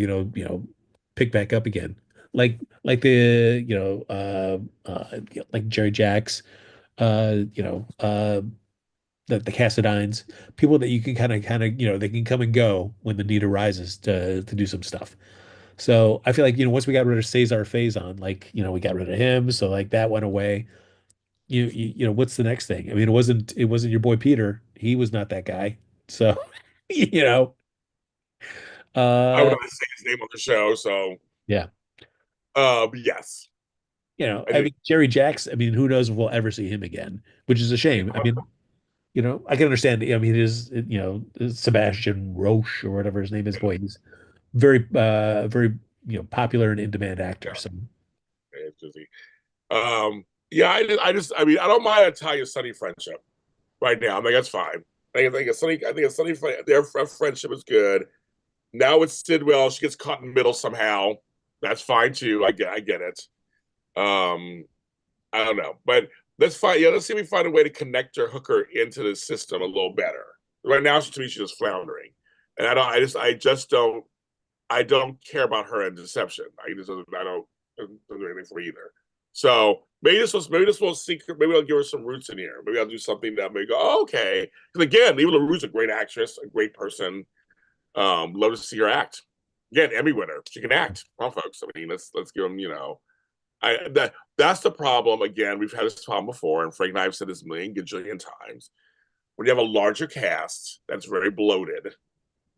pick back up again, like the like Jerry Jacks, the Cassadines, people that you can kind of, they can come and go when the need arises to do some stuff. So I feel like, once we got rid of Cesar Faison, like, we got rid of him, so like that went away. What's the next thing? I mean, it wasn't your boy Peter. He was not that guy. So, you know, I would uh, not say his name on the show, so yeah. but yes, I I think mean, Jerry Jacks, I mean, who knows if we'll ever see him again, which is a shame. I mean, I can understand. I mean, it is, Sebastian Roche or whatever his name is. Boy, he's very, popular and in-demand actor. So it's just yeah, I mean, I don't mind Italian Sunny friendship right now. I think that's fine. I think a Sunny, their friendship is good. Now with Sidwell, she gets caught in the middle somehow. That's fine too. I get it. Um, I don't know, but let's find. Yeah, let's see if we find a way to connect her, hook her into the system a little better. Right now, to me, she's just floundering, and I just don't. I don't care about her and deception. I don't do anything for me either. So maybe this will sink her. Maybe I'll give her some roots in here. Maybe I'll do something that may go, oh, okay. Because again, even LaRue's a great actress, a great person. Love to see her act. Again, Emmy winner. She can act. Come on, folks. I mean, let's give them. That's the problem. Again, we've had this problem before, and Frank and I have said this a million gajillion times. When you have a larger cast that's very bloated,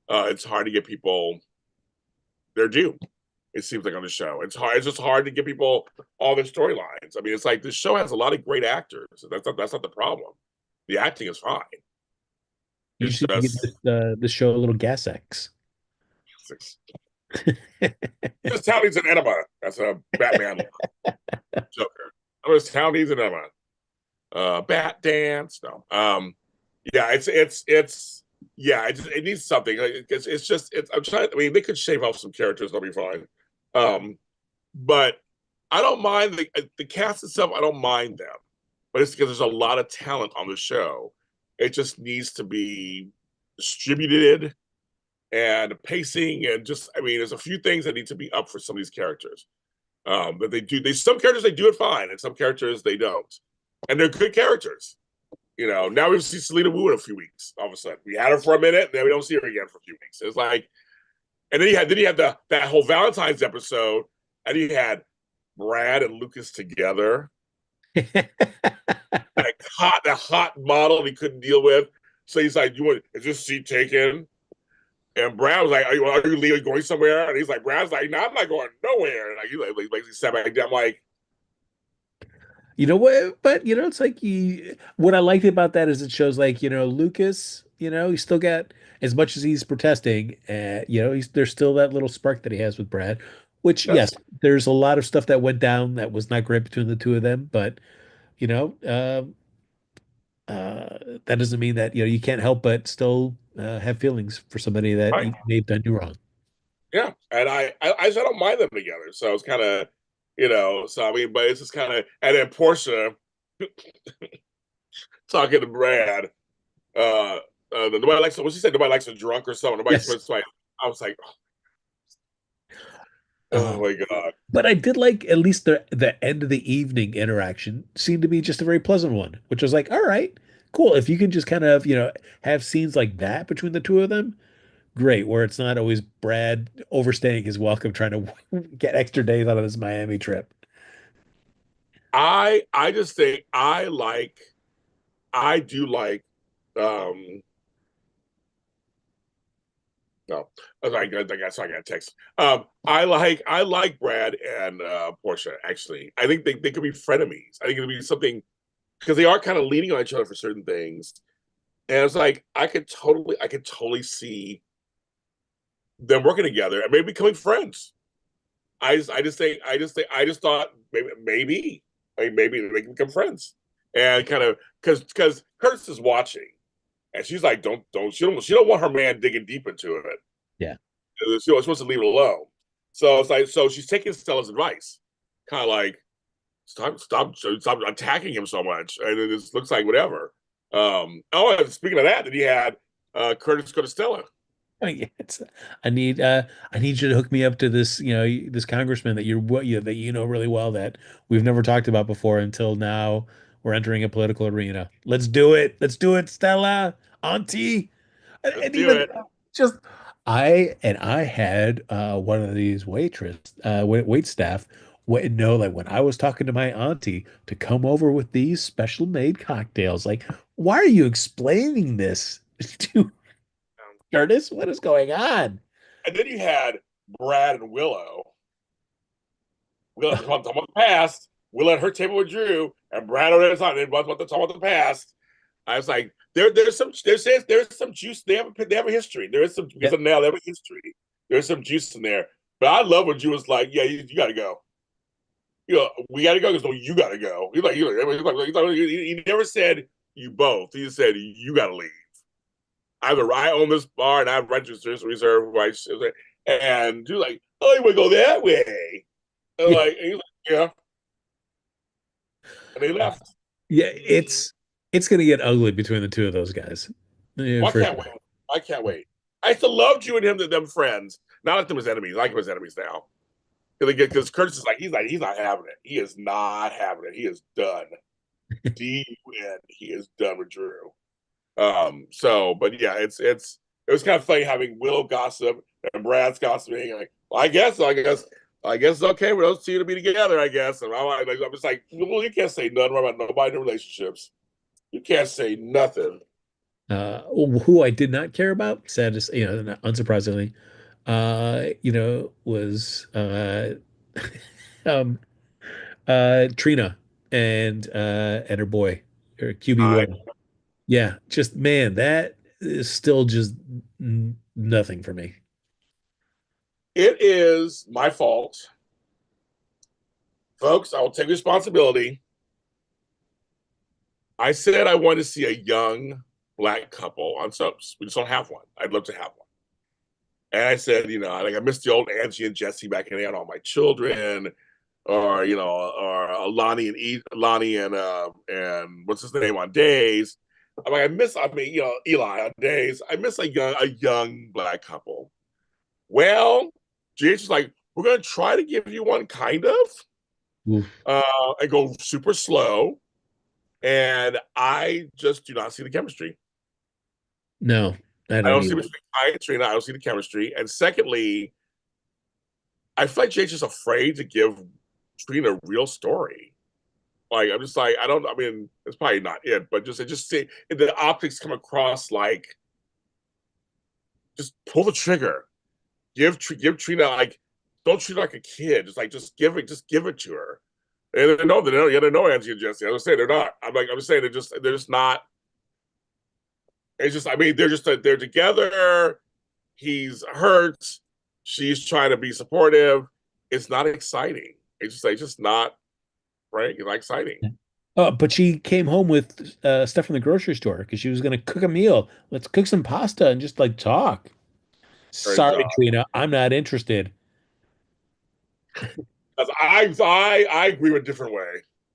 it's hard to get people their due. It seems like on the show, it's hard. It's just hard to get people all their storylines. I mean, it's like this show has a lot of great actors. That's not the problem. The acting is fine. you It's just need to give just this show a little gas X. it's just how needs an enema. That's a Batman Joker. I'm just how needs an enema. Bat dance. No. Yeah, it's yeah, it needs something. Like, I'm trying. I mean, they could shave off some characters. That'll be fine. Um, but I don't mind the cast itself. I don't mind them, but it's because there's a lot of talent on the show. It just needs to be distributed and pacing and just. I mean, there's a few things that need to be up for some of these characters. But they do. They some characters they do it fine, and some characters they don't, and they're good characters. Now we see Selena Wu in a few weeks. All of a sudden, we had her for a minute, then we don't see her again for a few weeks. It's like, and then you had that whole Valentine's episode, and you had Brad and Lucas together, that hot model he couldn't deal with. So he's like, is this seat taken?" And Brad was like, are you leaving, going somewhere?" And he's like, Brad's like, "No, I'm not going nowhere." And he sat back down. I'm like, You know what? But it's like what I liked about that is it shows like, Lucas, he's still got as much as he's protesting, there's still that little spark that he has with Brad, which that's yes, there's a lot of stuff that went down that was not great between the two of them, but you know, that doesn't mean that, you can't help but still have feelings for somebody that right. may have done you wrong. Yeah, and I just I don't mind them together. So it's kind of, So I mean, but it's just kind of, and then Portia talking to Brad. Nobody likes. What she said, nobody likes a drunk or something. Nobody. Yes. I was like, Uh, oh my god. but I did like at least the end of the evening interaction seemed to be just a very pleasant one, which was like, all right, cool. If you can just kind of, have scenes like that between the two of them, great, where it's not always Brad overstaying his welcome trying to get extra days out of this Miami trip. I just think I do like um No, I got a text. I like Brad and Portia. Actually, I think they could be frenemies. I think it'll be something because they are kind of leaning on each other for certain things. And it's like I could totally see them working together and maybe becoming friends. I just thought maybe they can become friends and kind of because Curtis is watching and she's like, she don't want her man digging deep into it. Yeah. She wants to leave it alone. So it's like, so she's taking Stella's advice, kind of like, stop attacking him so much, and it just looks like whatever. Speaking of that, then you had Curtis go to Stella. Oh, yeah, I need you to hook me up to this, this congressman that that you know really well that we've never talked about before until now. We're entering a political arena. Let's do it. Let's do it, Stella, Auntie. Let's And do even it. just I had one of these wait staff know like when I was talking to my auntie to come over with these special made cocktails. Like, why are you explaining this to Curtis? What is going on? And then you had Brad and Willow. Willow talking about the past. Willow at her table with Drew, and Brad on the other side. They both want to talk about the past. I was like, there's some juice. They have a history. There is some because of now they have a history. There's some juice in there. But I love when Drew was like, yeah, you got to go. We got to go because no, you got to go. He never said you both. He just said you got to leave. Either I own this bar and I have registered reserve rights, and Drew's like, oh, you want to go that way? And Yeah. he's like, yeah, and they left. Yeah, it's gonna get ugly between the two of those guys. Yeah, Well, I for can't sure. wait. I can't wait. I still loved you and him, them friends. Not like them as enemies. I like them as enemies now. Because Curtis is like he's not having it. He is not having it. He is done. D-U-N. He is done with Drew. But yeah, it was kind of funny having Will gossip and Brad's gossiping. Like, well, I guess it's okay for those two to be together. I guess, and I'm just like, well, you can't say nothing about nobody in relationships. You can't say nothing. Who I did not care about, sad to say, unsurprisingly, was um Trina and her boy, or I QB1. Yeah, just man, that is still just nothing for me. It is my fault, folks. I will take responsibility. I said I wanted to see a young black couple on soaps. We just don't have one. I'd love to have one. And I said, I missed the old Angie and Jesse back in the day on All My Children, or or Lonnie and what's his name on Days. I'm like, Eli on Days. I miss a young black couple. Well, GH is like, we're gonna try to give you one kind of, Oof. and go super slow. And I just do not see the chemistry. No, I I don't don't see either. between I and Trina. I don't see the chemistry. And secondly, I feel like Jake's just afraid to give Trina a real story. Like I'm just like I don't. I mean, it's probably not it, but it just see the optics come across like just pull the trigger, give Trina like don't treat her like a kid. Just give it to her. And they know Angie and Jesse. I was saying they're not. I'm just saying they're just not. It's just I mean they're together. He's hurt. She's trying to be supportive. It's not exciting. It's just not right. It's not exciting. Oh, but she came home with stuff from the grocery store because she was going to cook a meal. Let's cook some pasta and just like talk. Turns Sorry, out, Trina, I'm not interested. I agree with a different way.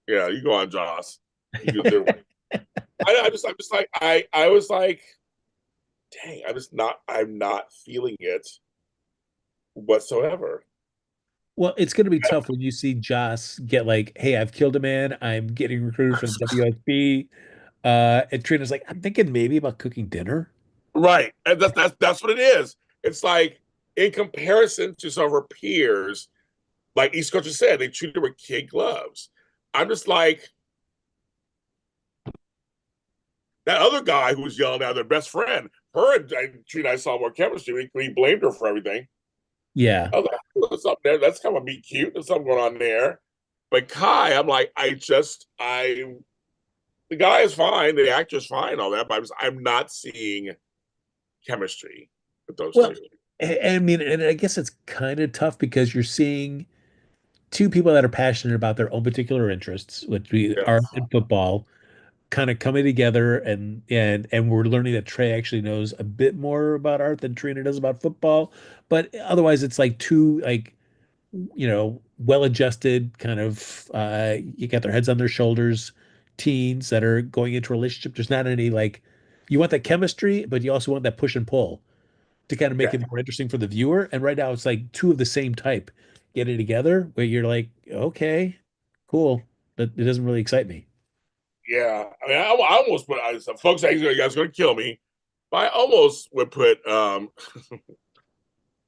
Yeah, you go on, Joss. You go different way. I'm just like I was like, dang, I'm not feeling it whatsoever. Well, it's going to be tough when you see Joss get like, "Hey, I've killed a man. I'm getting recruited for the WSB." And Trina's like, "I'm thinking maybe about cooking dinner." Right. And that's what it is. It's like in comparison to some of her peers, like East Coast just said, they treat her with kid gloves. I'm just like that other guy who was yelling at their best friend her and Trina, I saw more chemistry when he blamed her for everything. Yeah. I was like, there's something there. That's kind of be cute. There's something going on there. But Kai, I'm like, the guy is fine, the actor's fine, all that, but I'm not seeing chemistry with those Well, two. I mean, and I guess it's kind of tough because you're seeing two people that are passionate about their own particular interests, which we are Yes. in football, kind of coming together, and we're learning that Trey actually knows a bit more about art than Trina does about football. But otherwise, it's like two like well-adjusted kind of you got their heads on their shoulders teens that are going into a relationship. There's not any like you want that chemistry, but you also want that push and pull to kind of make Yeah. it more interesting for the viewer. And right now, it's like two of the same type getting together, where you're like, okay, cool, but it doesn't really excite me. Yeah. I mean, I almost put, some folks say you guys are going to kill me, but I almost would put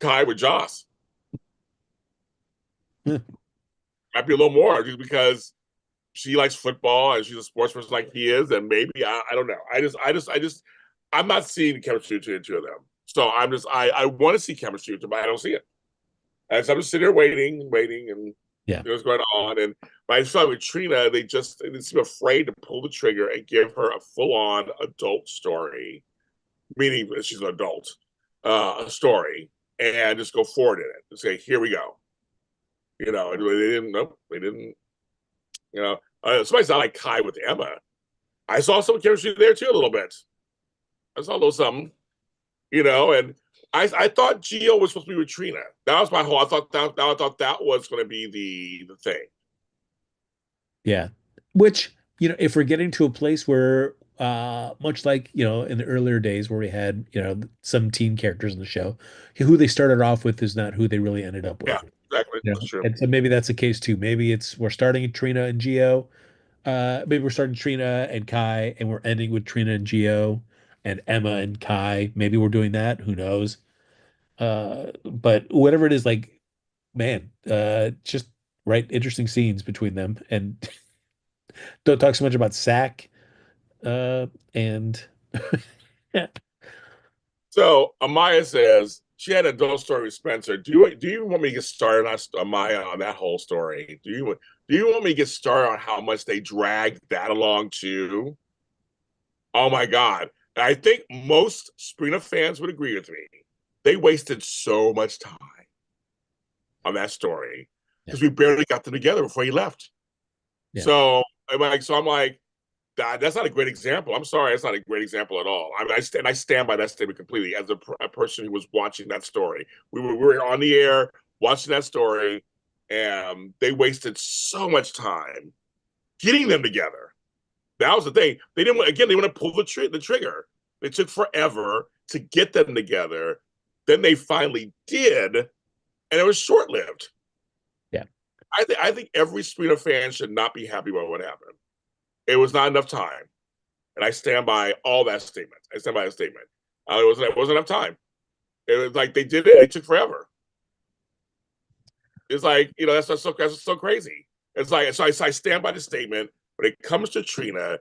Kai with Joss. Might be a little more just because she likes football and she's a sports person like he is, and maybe I don't know. I'm not seeing chemistry between the two of them. So I want to see chemistry, but I don't see it. And so I'm just sitting there waiting, and Yeah. what's going on. And but I feel like with Trina, they seem afraid to pull the trigger and give her a full on adult story, meaning that she's an adult, a story, and just go forward in it and say, here we go. And they didn't. Nope, they didn't. Somebody sound like Kai with Emma. I saw some chemistry there too a little bit. I saw a little something, and I thought Gio was supposed to be with Trina. That was my whole. I thought that was going to be the thing. Yeah. Which, if we're getting to a place where, much like, in the earlier days where we had, some teen characters in the show, who they started off with is not who they really ended up Yeah, with. exactly. That's true. And so maybe that's the case too. Maybe we're starting Trina and Gio. Maybe we're starting Trina and Kai and we're ending with Trina and Gio and Emma and Kai. Maybe we're doing that. Who knows? But whatever it is, like, man, just write interesting scenes between them and don't talk so much about Sack. And yeah. So Amaya says she had a adult story with Spencer. Do you want me to get started on Amaya on that whole story? Do you want me to get started on how much they dragged that along too? Oh my God. I think most Sprina fans would agree with me. They wasted so much time on that story Yeah. because we barely got them together before he left. Yeah. So I'm like, that's not a great example. I'm sorry, that's not a great example at all. I mean, I stand by that statement completely. As a person who was watching that story, we were on the air watching that story, and they wasted so much time getting them together. That was the thing. They didn't they want to pull the trigger. They took forever to get them together. Then they finally did, and it was short lived. Yeah. I think every Sprina fan should not be happy about what happened. It was not enough time, and I stand by all that statement. I stand by that statement. It wasn't enough time. It was like they did it. It took forever. It's like that's so crazy. It's like so I stand by the statement. When it comes to Trina,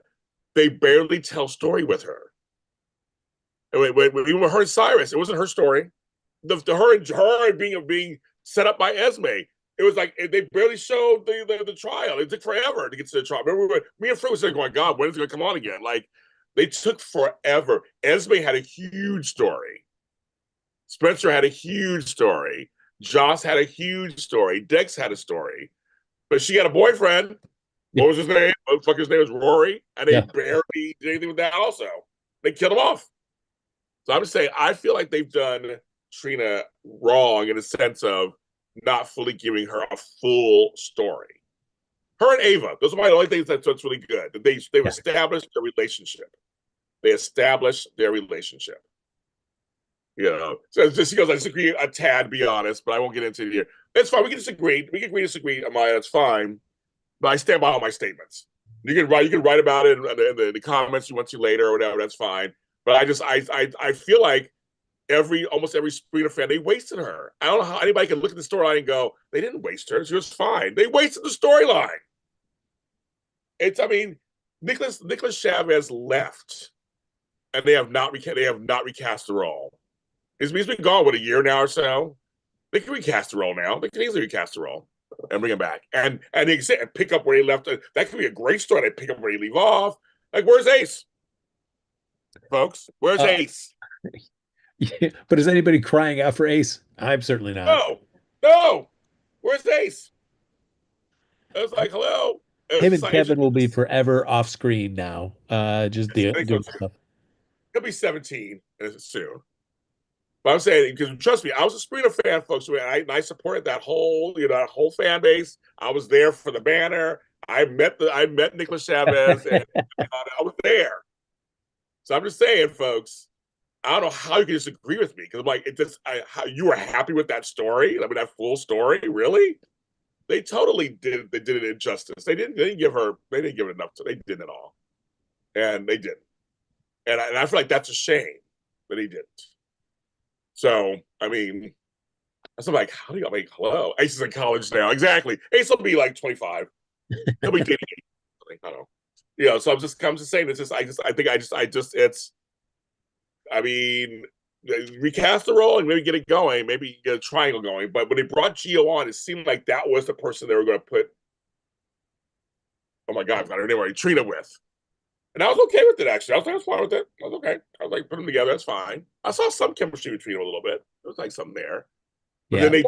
they barely tell story with her. Even with her and Cyrus, it wasn't her story. Her being set up by Esme. It was like they barely showed the trial. It took forever to get to the trial. Remember, me and Fred was saying, "Going, God, when is it going to come on again?" Like they took forever. Esme had a huge story. Spencer had a huge story. Joss had a huge story. Dex had a story, but she had a boyfriend. Yeah. What was his name? What the fuck his name was Rory, and they Yeah. barely did anything with that. Also, they killed him off. So I'm just saying, I feel like they've done Trina wrong in the sense of not fully giving her a full story. Her and Ava, those are my only things that's really good. They've Yeah. established their relationship. They established their relationship. So just because I disagree a tad, be honest, but I won't get into it here. It's fine. We can disagree. We can agree, disagree, Amaya. That's fine. But I stand by all my statements. You can write about it in the comments you want to later or whatever. That's fine. But I feel like almost every Sprina fan, they wasted her. I don't know how anybody can look at the storyline and go, they didn't waste her. She was fine. They wasted the storyline. I mean, Nicholas Chavez left and they have not recast the role. He's been gone, what, a year now or so? They can recast the role now. They can easily recast the role and bring him back. And they can pick up where he left. That could be a great story. They pick up where he leave off. Like, where's Ace? Folks, where's Ace? Yeah, but is anybody crying out for Ace? I'm certainly not. No. Where's Ace? I was like, hello. Him and Kevin will be forever off screen now. Just doing stuff. He'll be 17 soon. But I'm saying, because trust me, I was a Sabrina fan, folks, and I supported that whole fan base. I was there for the banner. I met Nicholas Chavez, and I was there. So I'm just saying, folks, I don't know how you can disagree with me, because I'm like, how you were happy with that story? I mean, that full story, really? They totally did. They did it injustice. They didn't give it enough. They did it all, and they didn't. And I feel like that's a shame that he didn't. So, I mean, I'm like, how do you make hello? Ace is in college now. Exactly. Ace will be like 25. He'll be dating. I don't know. Yeah, so I'm just saying it's I mean, recast the role and maybe get it going, maybe get a triangle going. But when they brought Gio on, it seemed like that was the person they were going to put, oh my God, I've got her name already, Trina with. And I was okay with it, actually. I was fine with it. I was okay. I was like, put them together. That's fine. I saw some chemistry between them a little bit. There was like something there. But then they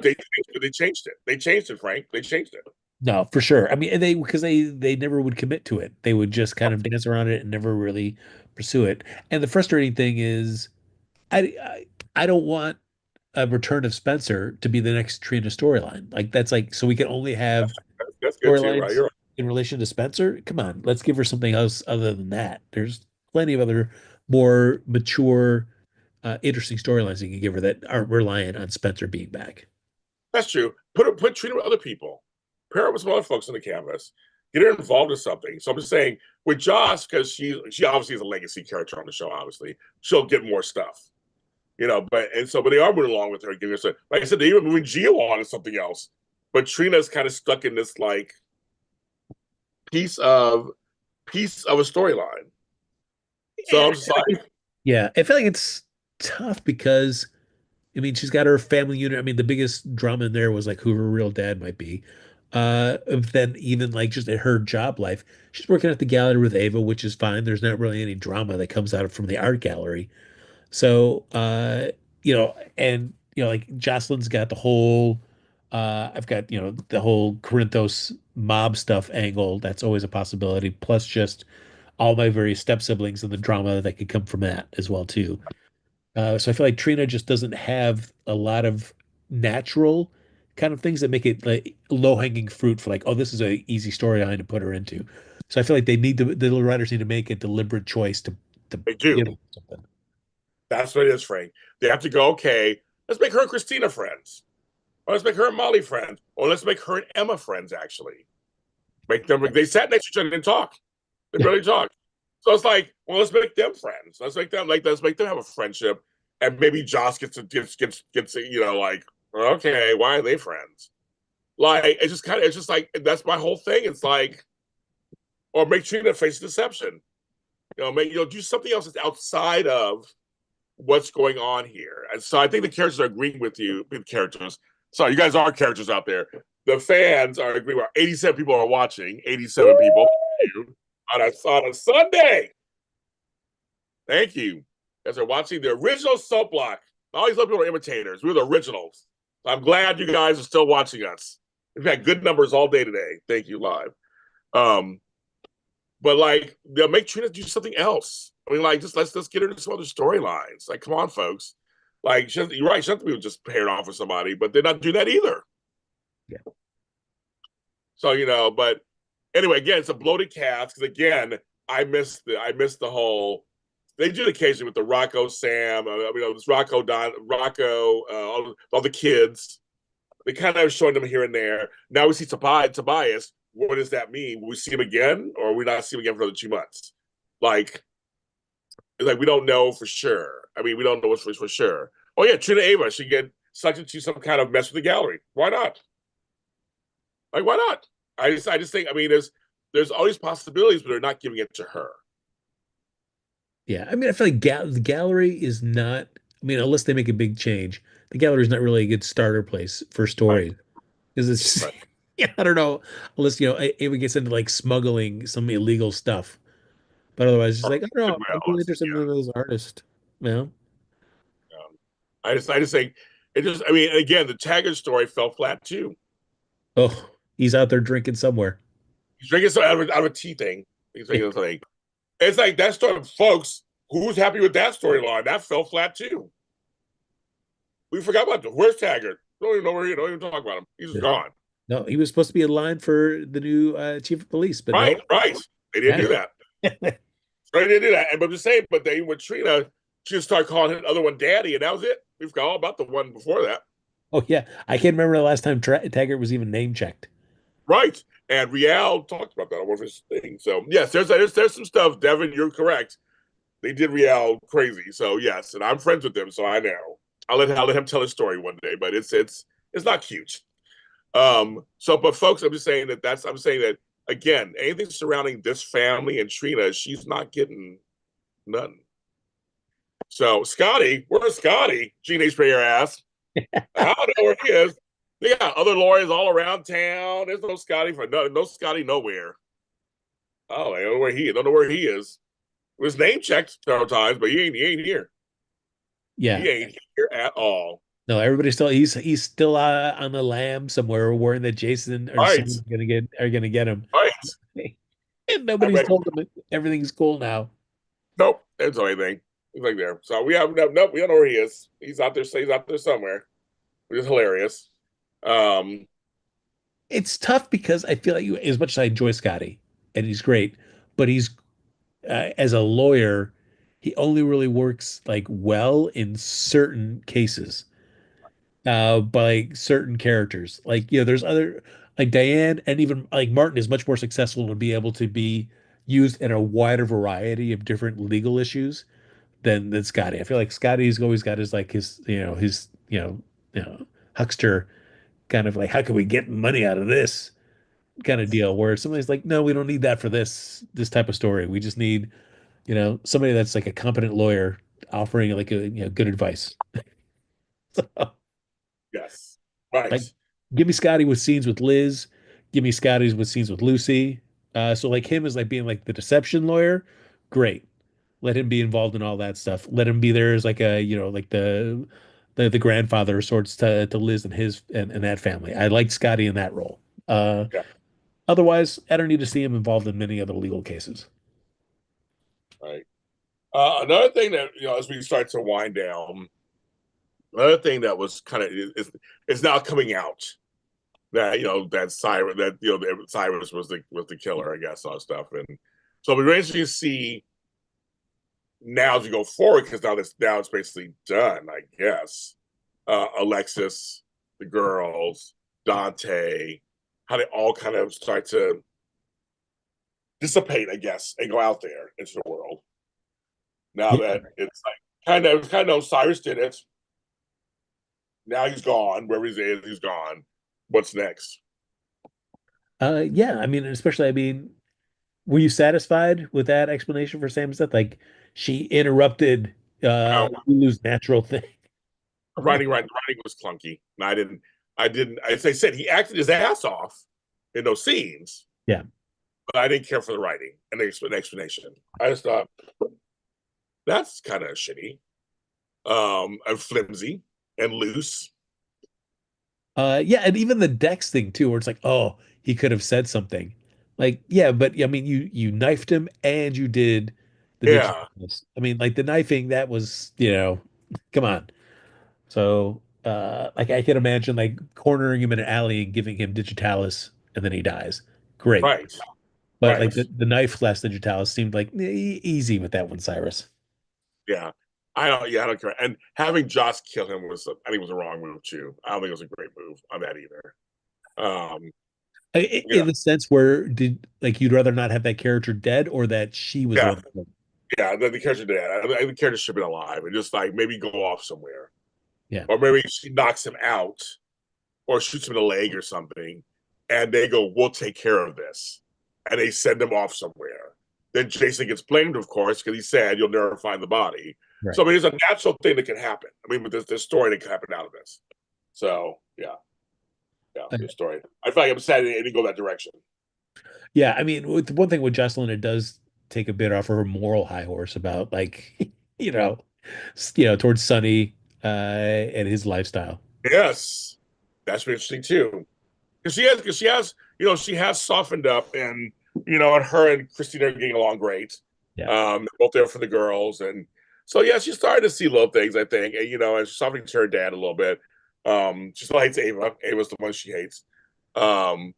changed it. They changed it, Frank. They changed it. No, for sure. I mean, because they never would commit to it. They would just kind of dance around it and never really pursue it. And the frustrating thing is, I don't want a return of Spencer to be the next Trina storyline. Like that's like so we can only have that's good too, right? You're right. In relation to Spencer. Come on, let's give her something else other than that. There's plenty of other more mature, interesting storylines you can give her that aren't reliant on Spencer being back. That's true. Put Trina with other people. Pair her with some other folks on the canvas. Get her involved in something. So I'm just saying with Joss, because she obviously is a legacy character on the show. Obviously, she'll get more stuff. But they are moving along with her. Giving her, like I said, they even moving Gio on to something else. But Trina's kind of stuck in this like piece of a storyline. So I'm just like, yeah, I feel like it's tough because I mean she's got her family unit. I mean the biggest drama in there was like who her real dad might be. Then even like just at her job life, she's working at the gallery with Ava, which is fine. There's not really any drama that comes out from the art gallery. So and like Jocelyn's got the whole I've got, the whole Corinthos mob stuff angle. That's always a possibility. Plus just all my various step siblings and the drama that could come from that as well too. So I feel like Trina just doesn't have a lot of natural kind of things that make it like low-hanging fruit for like, oh, this is a easy storyline to put her into. So I feel like the writers need to make a deliberate choice to they do. give something. That's what it is, Frank. They have to go, okay, let's make her and Christina friends. Or let's make her and Molly friends. Or let's make her and Emma friends, actually. They sat next to each other and talk. They barely talk. So it's like, well, let's make them friends. Let's make them have a friendship. And maybe Joss gets like, okay, why are they friends? Like, it's just like, that's my whole thing. It's like, or make Trina face deception. Do something else that's outside of what's going on here. And so I think the characters are agreeing with you. The characters. Sorry, you guys are characters out there. The fans are agreeing. 87 people are watching. 87 people on a Sunday. Thank you. As they're watching the original Soap Block. All these other people are imitators. We're the originals. I'm glad you guys are still watching us. We've had good numbers all day today. Thank you, live. But like, they'll make Trina do something else. I mean, like, just let's get her into some other storylines. Like, come on, folks. Like, you're right. She doesn't just pair it off with somebody, but they're not doing that either. Yeah. So but anyway, again, it's a bloated cast because again, I missed the whole. They do it occasionally with the Rocco, Sam. This Rocco, all the kids. They kind of showing them here and there. Now we see Tobias. What does that mean? Will we see him again, or will we not see him again for another 2 months? Like we don't know for sure. I mean, we don't know what's for sure. Oh yeah, Trina Ava should get sucked into some kind of mess with the gallery. Why not? Like, why not? I just think. I mean, there's all these possibilities, but they're not giving it to her. Yeah, I mean, I feel like the gallery is not. I mean, unless they make a big change, the gallery is not really a good starter place for Right, stories because it's. right. Yeah, I don't know. Unless it gets into like smuggling some illegal stuff, but otherwise, just Or like I don't know. I'm really Sidwell, interested in those artists. You know? I just think it just. I mean, again, the Taggart story fell flat too. Oh, he's out there drinking somewhere. He's drinking so out of a tea thing. He's Yeah. drinking something. It's like that story, folks. Who's happy with that storyline? That fell flat too. We forgot about the where's Taggart? Don't even know where he. Don't even talk about him. He's just Yeah. gone. No, he was supposed to be in line for the new chief of police, but Right, no. right. They didn't do that. Right, they didn't do that. And but I'm just saying, but they with Trina, she just started calling the other one daddy, and that was it. We forgot all about the one before that. Oh yeah, I can't remember the last time Taggart was even name checked. Right. And Rial talked about that on one of his things. So yes, there's some stuff. Devin, you're correct. They did Rial crazy. So yes, and I'm friends with them, so I know. I'll let him tell his story one day, but it's not cute. So but folks, I'm saying that again, anything surrounding this family and Trina, she's not getting nothing. So Scotty, where's Scotty? Gene H. Prayer asked. I don't know where he is. They got other lawyers all around town. There's no Scotty for no Scotty nowhere. Oh, I don't know where he is. Don't know where he is. He was name checked several times, but he ain't here. Yeah. He ain't here at all. No, everybody's still he's still on the lam somewhere, worrying that Jason or Right, someone's gonna get him. right. And I nobody's bet. told him everything's cool now. Nope, that's the only thing. He's like there. So we have nope. We don't know where he is. He's out there. He's out there somewhere, which is hilarious. Um, It's tough because I feel like as much as I enjoy Scotty and he's great, but he's as a lawyer, he only really works like well in certain cases, by certain characters. Like, there's other like Diane and even like Martin is much more successful to be able to be used in a wider variety of different legal issues than Scotty. I feel like Scotty's always got his huckster kind of like, how can we get money out of this kind of deal, where somebody's like, no, we don't need that for this type of story. We just need, somebody that's like a competent lawyer offering like a good advice. yes, Like, right, give me Scotty with scenes with Liz, give me Scotty's with scenes with Lucy. So like him as like being like the deception lawyer, great. Let him be involved in all that stuff. Let him be there as like a, like the grandfather of sorts to Liz and his and that family. I like Scotty in that role. yeah, Otherwise, I don't need to see him involved in many other legal cases. right. Another thing that as we start to wind down, another thing that was kind of is now coming out that that Cyrus was the killer, I guess, all stuff, and so we're going to see now as we go forward because now it's basically done, I guess. Alexis, the girls, Dante, how they all kind of start to dissipate, I guess, and go out there into the world. Now Yeah. that it's like kind of Cyrus did it. Now he's gone. Wherever he's gone. What's next? Yeah. I mean, especially, I mean, were you satisfied with that explanation for Sam's death? Like, she interrupted Uh, Lulu's natural thing. writing was clunky. And I didn't. As I said, he acted his ass off in those scenes, Yeah. but I didn't care for the writing and the explanation. I just thought that's kind of shitty, and flimsy and loose. Yeah, and even the Dex thing too, where it's like, oh, he could have said something. Like, yeah, but I mean, you knifed him and you did the Yeah, digitalis. I mean, like the knifing, that was, come on. So, like I can imagine like cornering him in an alley and giving him digitalis and then he dies. Great. right, But like right. the knife slash digitalis seemed like easy with that one, Cyrus. Yeah. I don't care. And having Joss kill him I think was a wrong move too. I don't think it was a great move on that either. Um, yeah, In the sense where like you'd rather not have that character dead or that she was the yeah, one that. yeah. The character dad, the character should have been alive and just like maybe go off somewhere, Yeah. or maybe she knocks him out or shoots him in the leg or something, and they go, "We'll take care of this," and they send him off somewhere. then Jason gets blamed, of course, because he said you'll never find the body. Right. So I mean, it's a natural thing that can happen. I mean, with this story that can happen out of this. So yeah, good story. I feel like I'm sad it didn't go that direction. Yeah, I mean, with one thing with Jocelyn, it does take a bit off her moral high horse about like, you know, towards Sonny and his lifestyle. Yes, that's interesting too. Because she has softened up, and and her and Christina are getting along great. Yeah. Both there for the girls, and so yeah, she's starting to see little things, I think, and and she's softening to her dad a little bit. She still hates Ava. Ava's the one she hates. Um,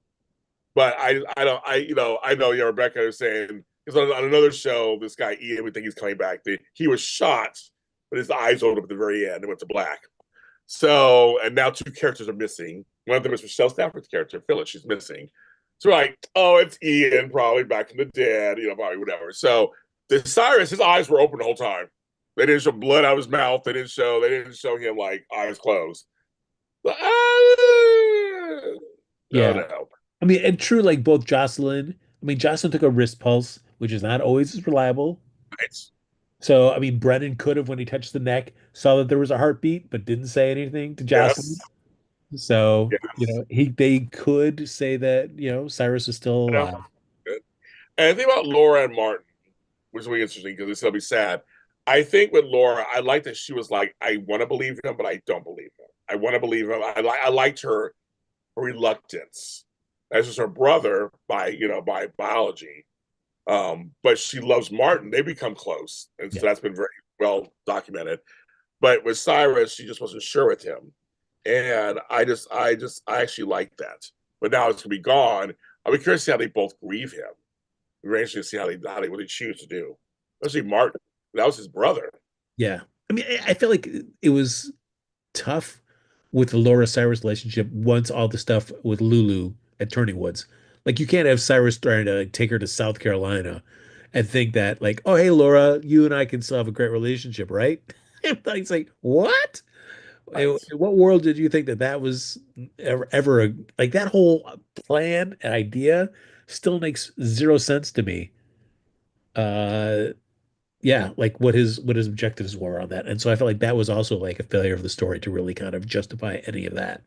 but I don't, I know, Rebecca is saying because on another show, this guy Ian, we think he's coming back. He was shot, but his eyes opened up at the very end and went to black. So, and now two characters are missing. One of them is Michelle Stafford's character, Phyllis. She's missing. So, like, oh, it's Ian, probably back from the dead, probably whatever. So, the Cyrus, his eyes were open the whole time. They didn't show blood out of his mouth. They didn't show him like eyes closed. But, Yeah. no. I mean, and true, like both Jocelyn. I mean, Jocelyn took a wrist pulse, which is not always as reliable. Nice. So, I mean, Brennan could have, when he touched the neck, saw that there was a heartbeat, but didn't say anything to Jocelyn. Yes. So, Yes. they could say that, Cyrus is still alive. And the thing about Laura and Martin, which is really interesting because this will be sad. I think with Laura, I like that she was like, I want to believe him, but I don't believe him. I want to believe him. I liked her reluctance. That's just her brother by biology. But she loves Martin. They become close, and so that's been very well documented. But with Cyrus, she just wasn't sure with him, and I actually like that. But now it's gonna be gone. I'll be curious to see how they both grieve him. We're anxious to see what they choose to do. Especially Martin. That was his brother. Yeah. I mean, I feel like it was tough with the Laura Cyrus relationship once all the stuff with Lulu at Turning Woods. Like, you can't have Cyrus trying to like, take her to South Carolina and think that, like, oh, hey, Laura, you and I can still have a great relationship, right? It's like, what? In Right. what world did you think that was ever like that whole plan and idea still makes zero sense to me. Uh, yeah, like what his objectives were on that. And so I felt like that was also like a failure of the story to really kind of justify any of that.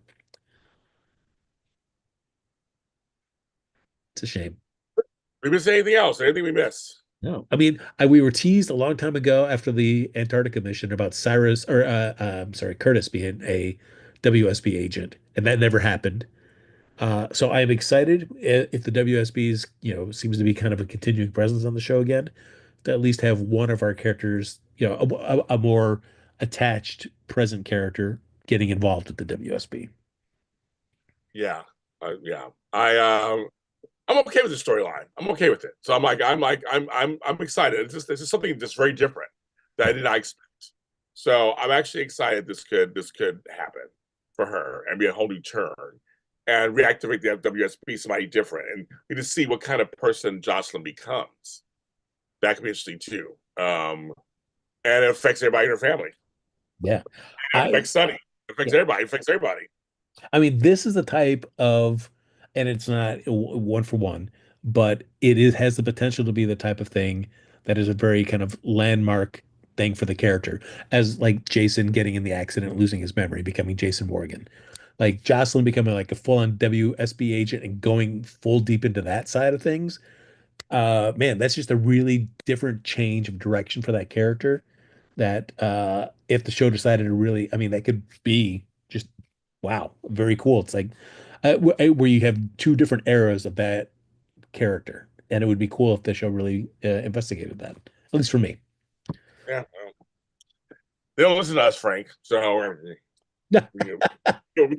It's a shame. We missed anything else? Anything we missed? No, I mean, we were teased a long time ago after the Antarctica mission about Cyrus or I'm sorry, Curtis being a WSB agent, and that never happened. So I am excited if the WSB's, seems to be kind of a continuing presence on the show again, to at least have one of our characters, a more attached present character getting involved with the WSB. Yeah, yeah. I'm okay with the storyline. I'm okay with it. So I'm excited. It's just something that's very different that I did not expect. So I'm actually excited this could happen for her and be a whole new turn and reactivate the WSB somebody different and we just see what kind of person Jocelyn becomes. That could be interesting too. And it affects everybody in her family. Yeah. It affects Sunny. It affects Yeah. everybody. It affects everybody. I mean, this is the type of, and it's not one for one, but has the potential to be the type of thing that is a very kind of landmark thing for the character, as like Jason getting in the accident, losing his memory, becoming Jason Morgan, like Jocelyn becoming like a full-on WSB agent and going full deep into that side of things. Man, that's just a really different change of direction for that character. That if the show decided to really, I mean, that could be just wow, very cool. It's like where you have two different eras of that character, and it would be cool if the show really investigated that. At least for me. Yeah. Well, they don't listen to us, Frank. So we get what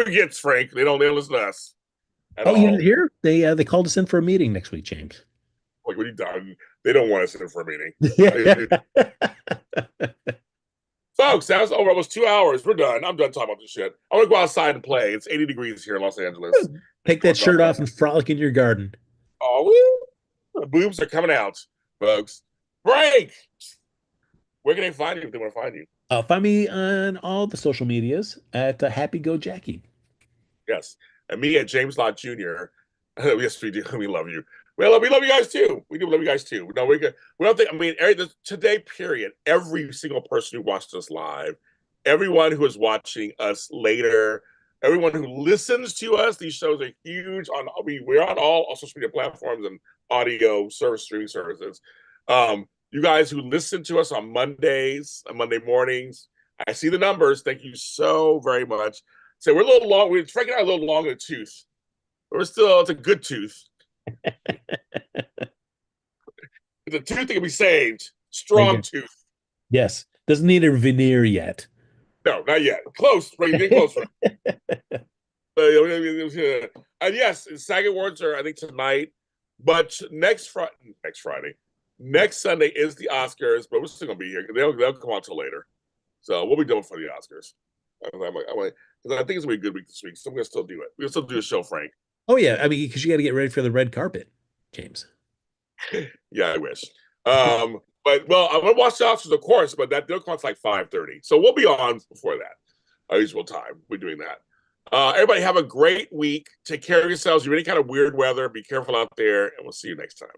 we get, Frank. They don't listen to us at Oh, you all. didn't hear? They called us in for a meeting next week, James. Like, what are you done? They don't want us in for a meeting. Yeah. Folks, that was over almost 2 hours. We're done. I'm done talking about this shit. I want to go outside and play. It's 80 degrees here in Los Angeles. Take that shirt off and frolic in your garden. Oh, woo. The boobs are coming out, folks. Frank, where can they find you if they want to find you? Find me on all the social medias at Happy Go Jackie. Yes. And me at James Lott Jr. Yes, we do. We love you. Well, we love you guys too. We do love you guys too. No, we don't think. I mean, today, period. Every single person who watched us live, everyone who is watching us later, everyone who listens to us. These shows are huge. We're on all social media platforms and audio streaming services. You guys who listen to us on Mondays, on Monday mornings, I see the numbers. Thank you so very much. So we're a little long. We're freaking out a little long in the tooth. But it's a good tooth. The tooth that can be saved. Strong tooth. Yes. Doesn't need a veneer yet. No, not yet. Close. Right, you're getting close. And yes, SAG Awards are, I think, tonight. But next Sunday is the Oscars, but we're still going to be here. They'll come on till later. So we'll be doing for the Oscars. Because I think it's going to be a good week this week. So I'm going to still do it. We'll still do a show, Frank. Oh, yeah. I mean, because you got to get ready for the red carpet, James. Yeah, I wish. But, well, I'm going to watch the Oscars, of course, but they'll come on like 5:30. So we'll be on before that. Our usual time. We're doing that. Everybody have a great week. Take care of yourselves. If you're any kind of weird weather, be careful out there, and we'll see you next time.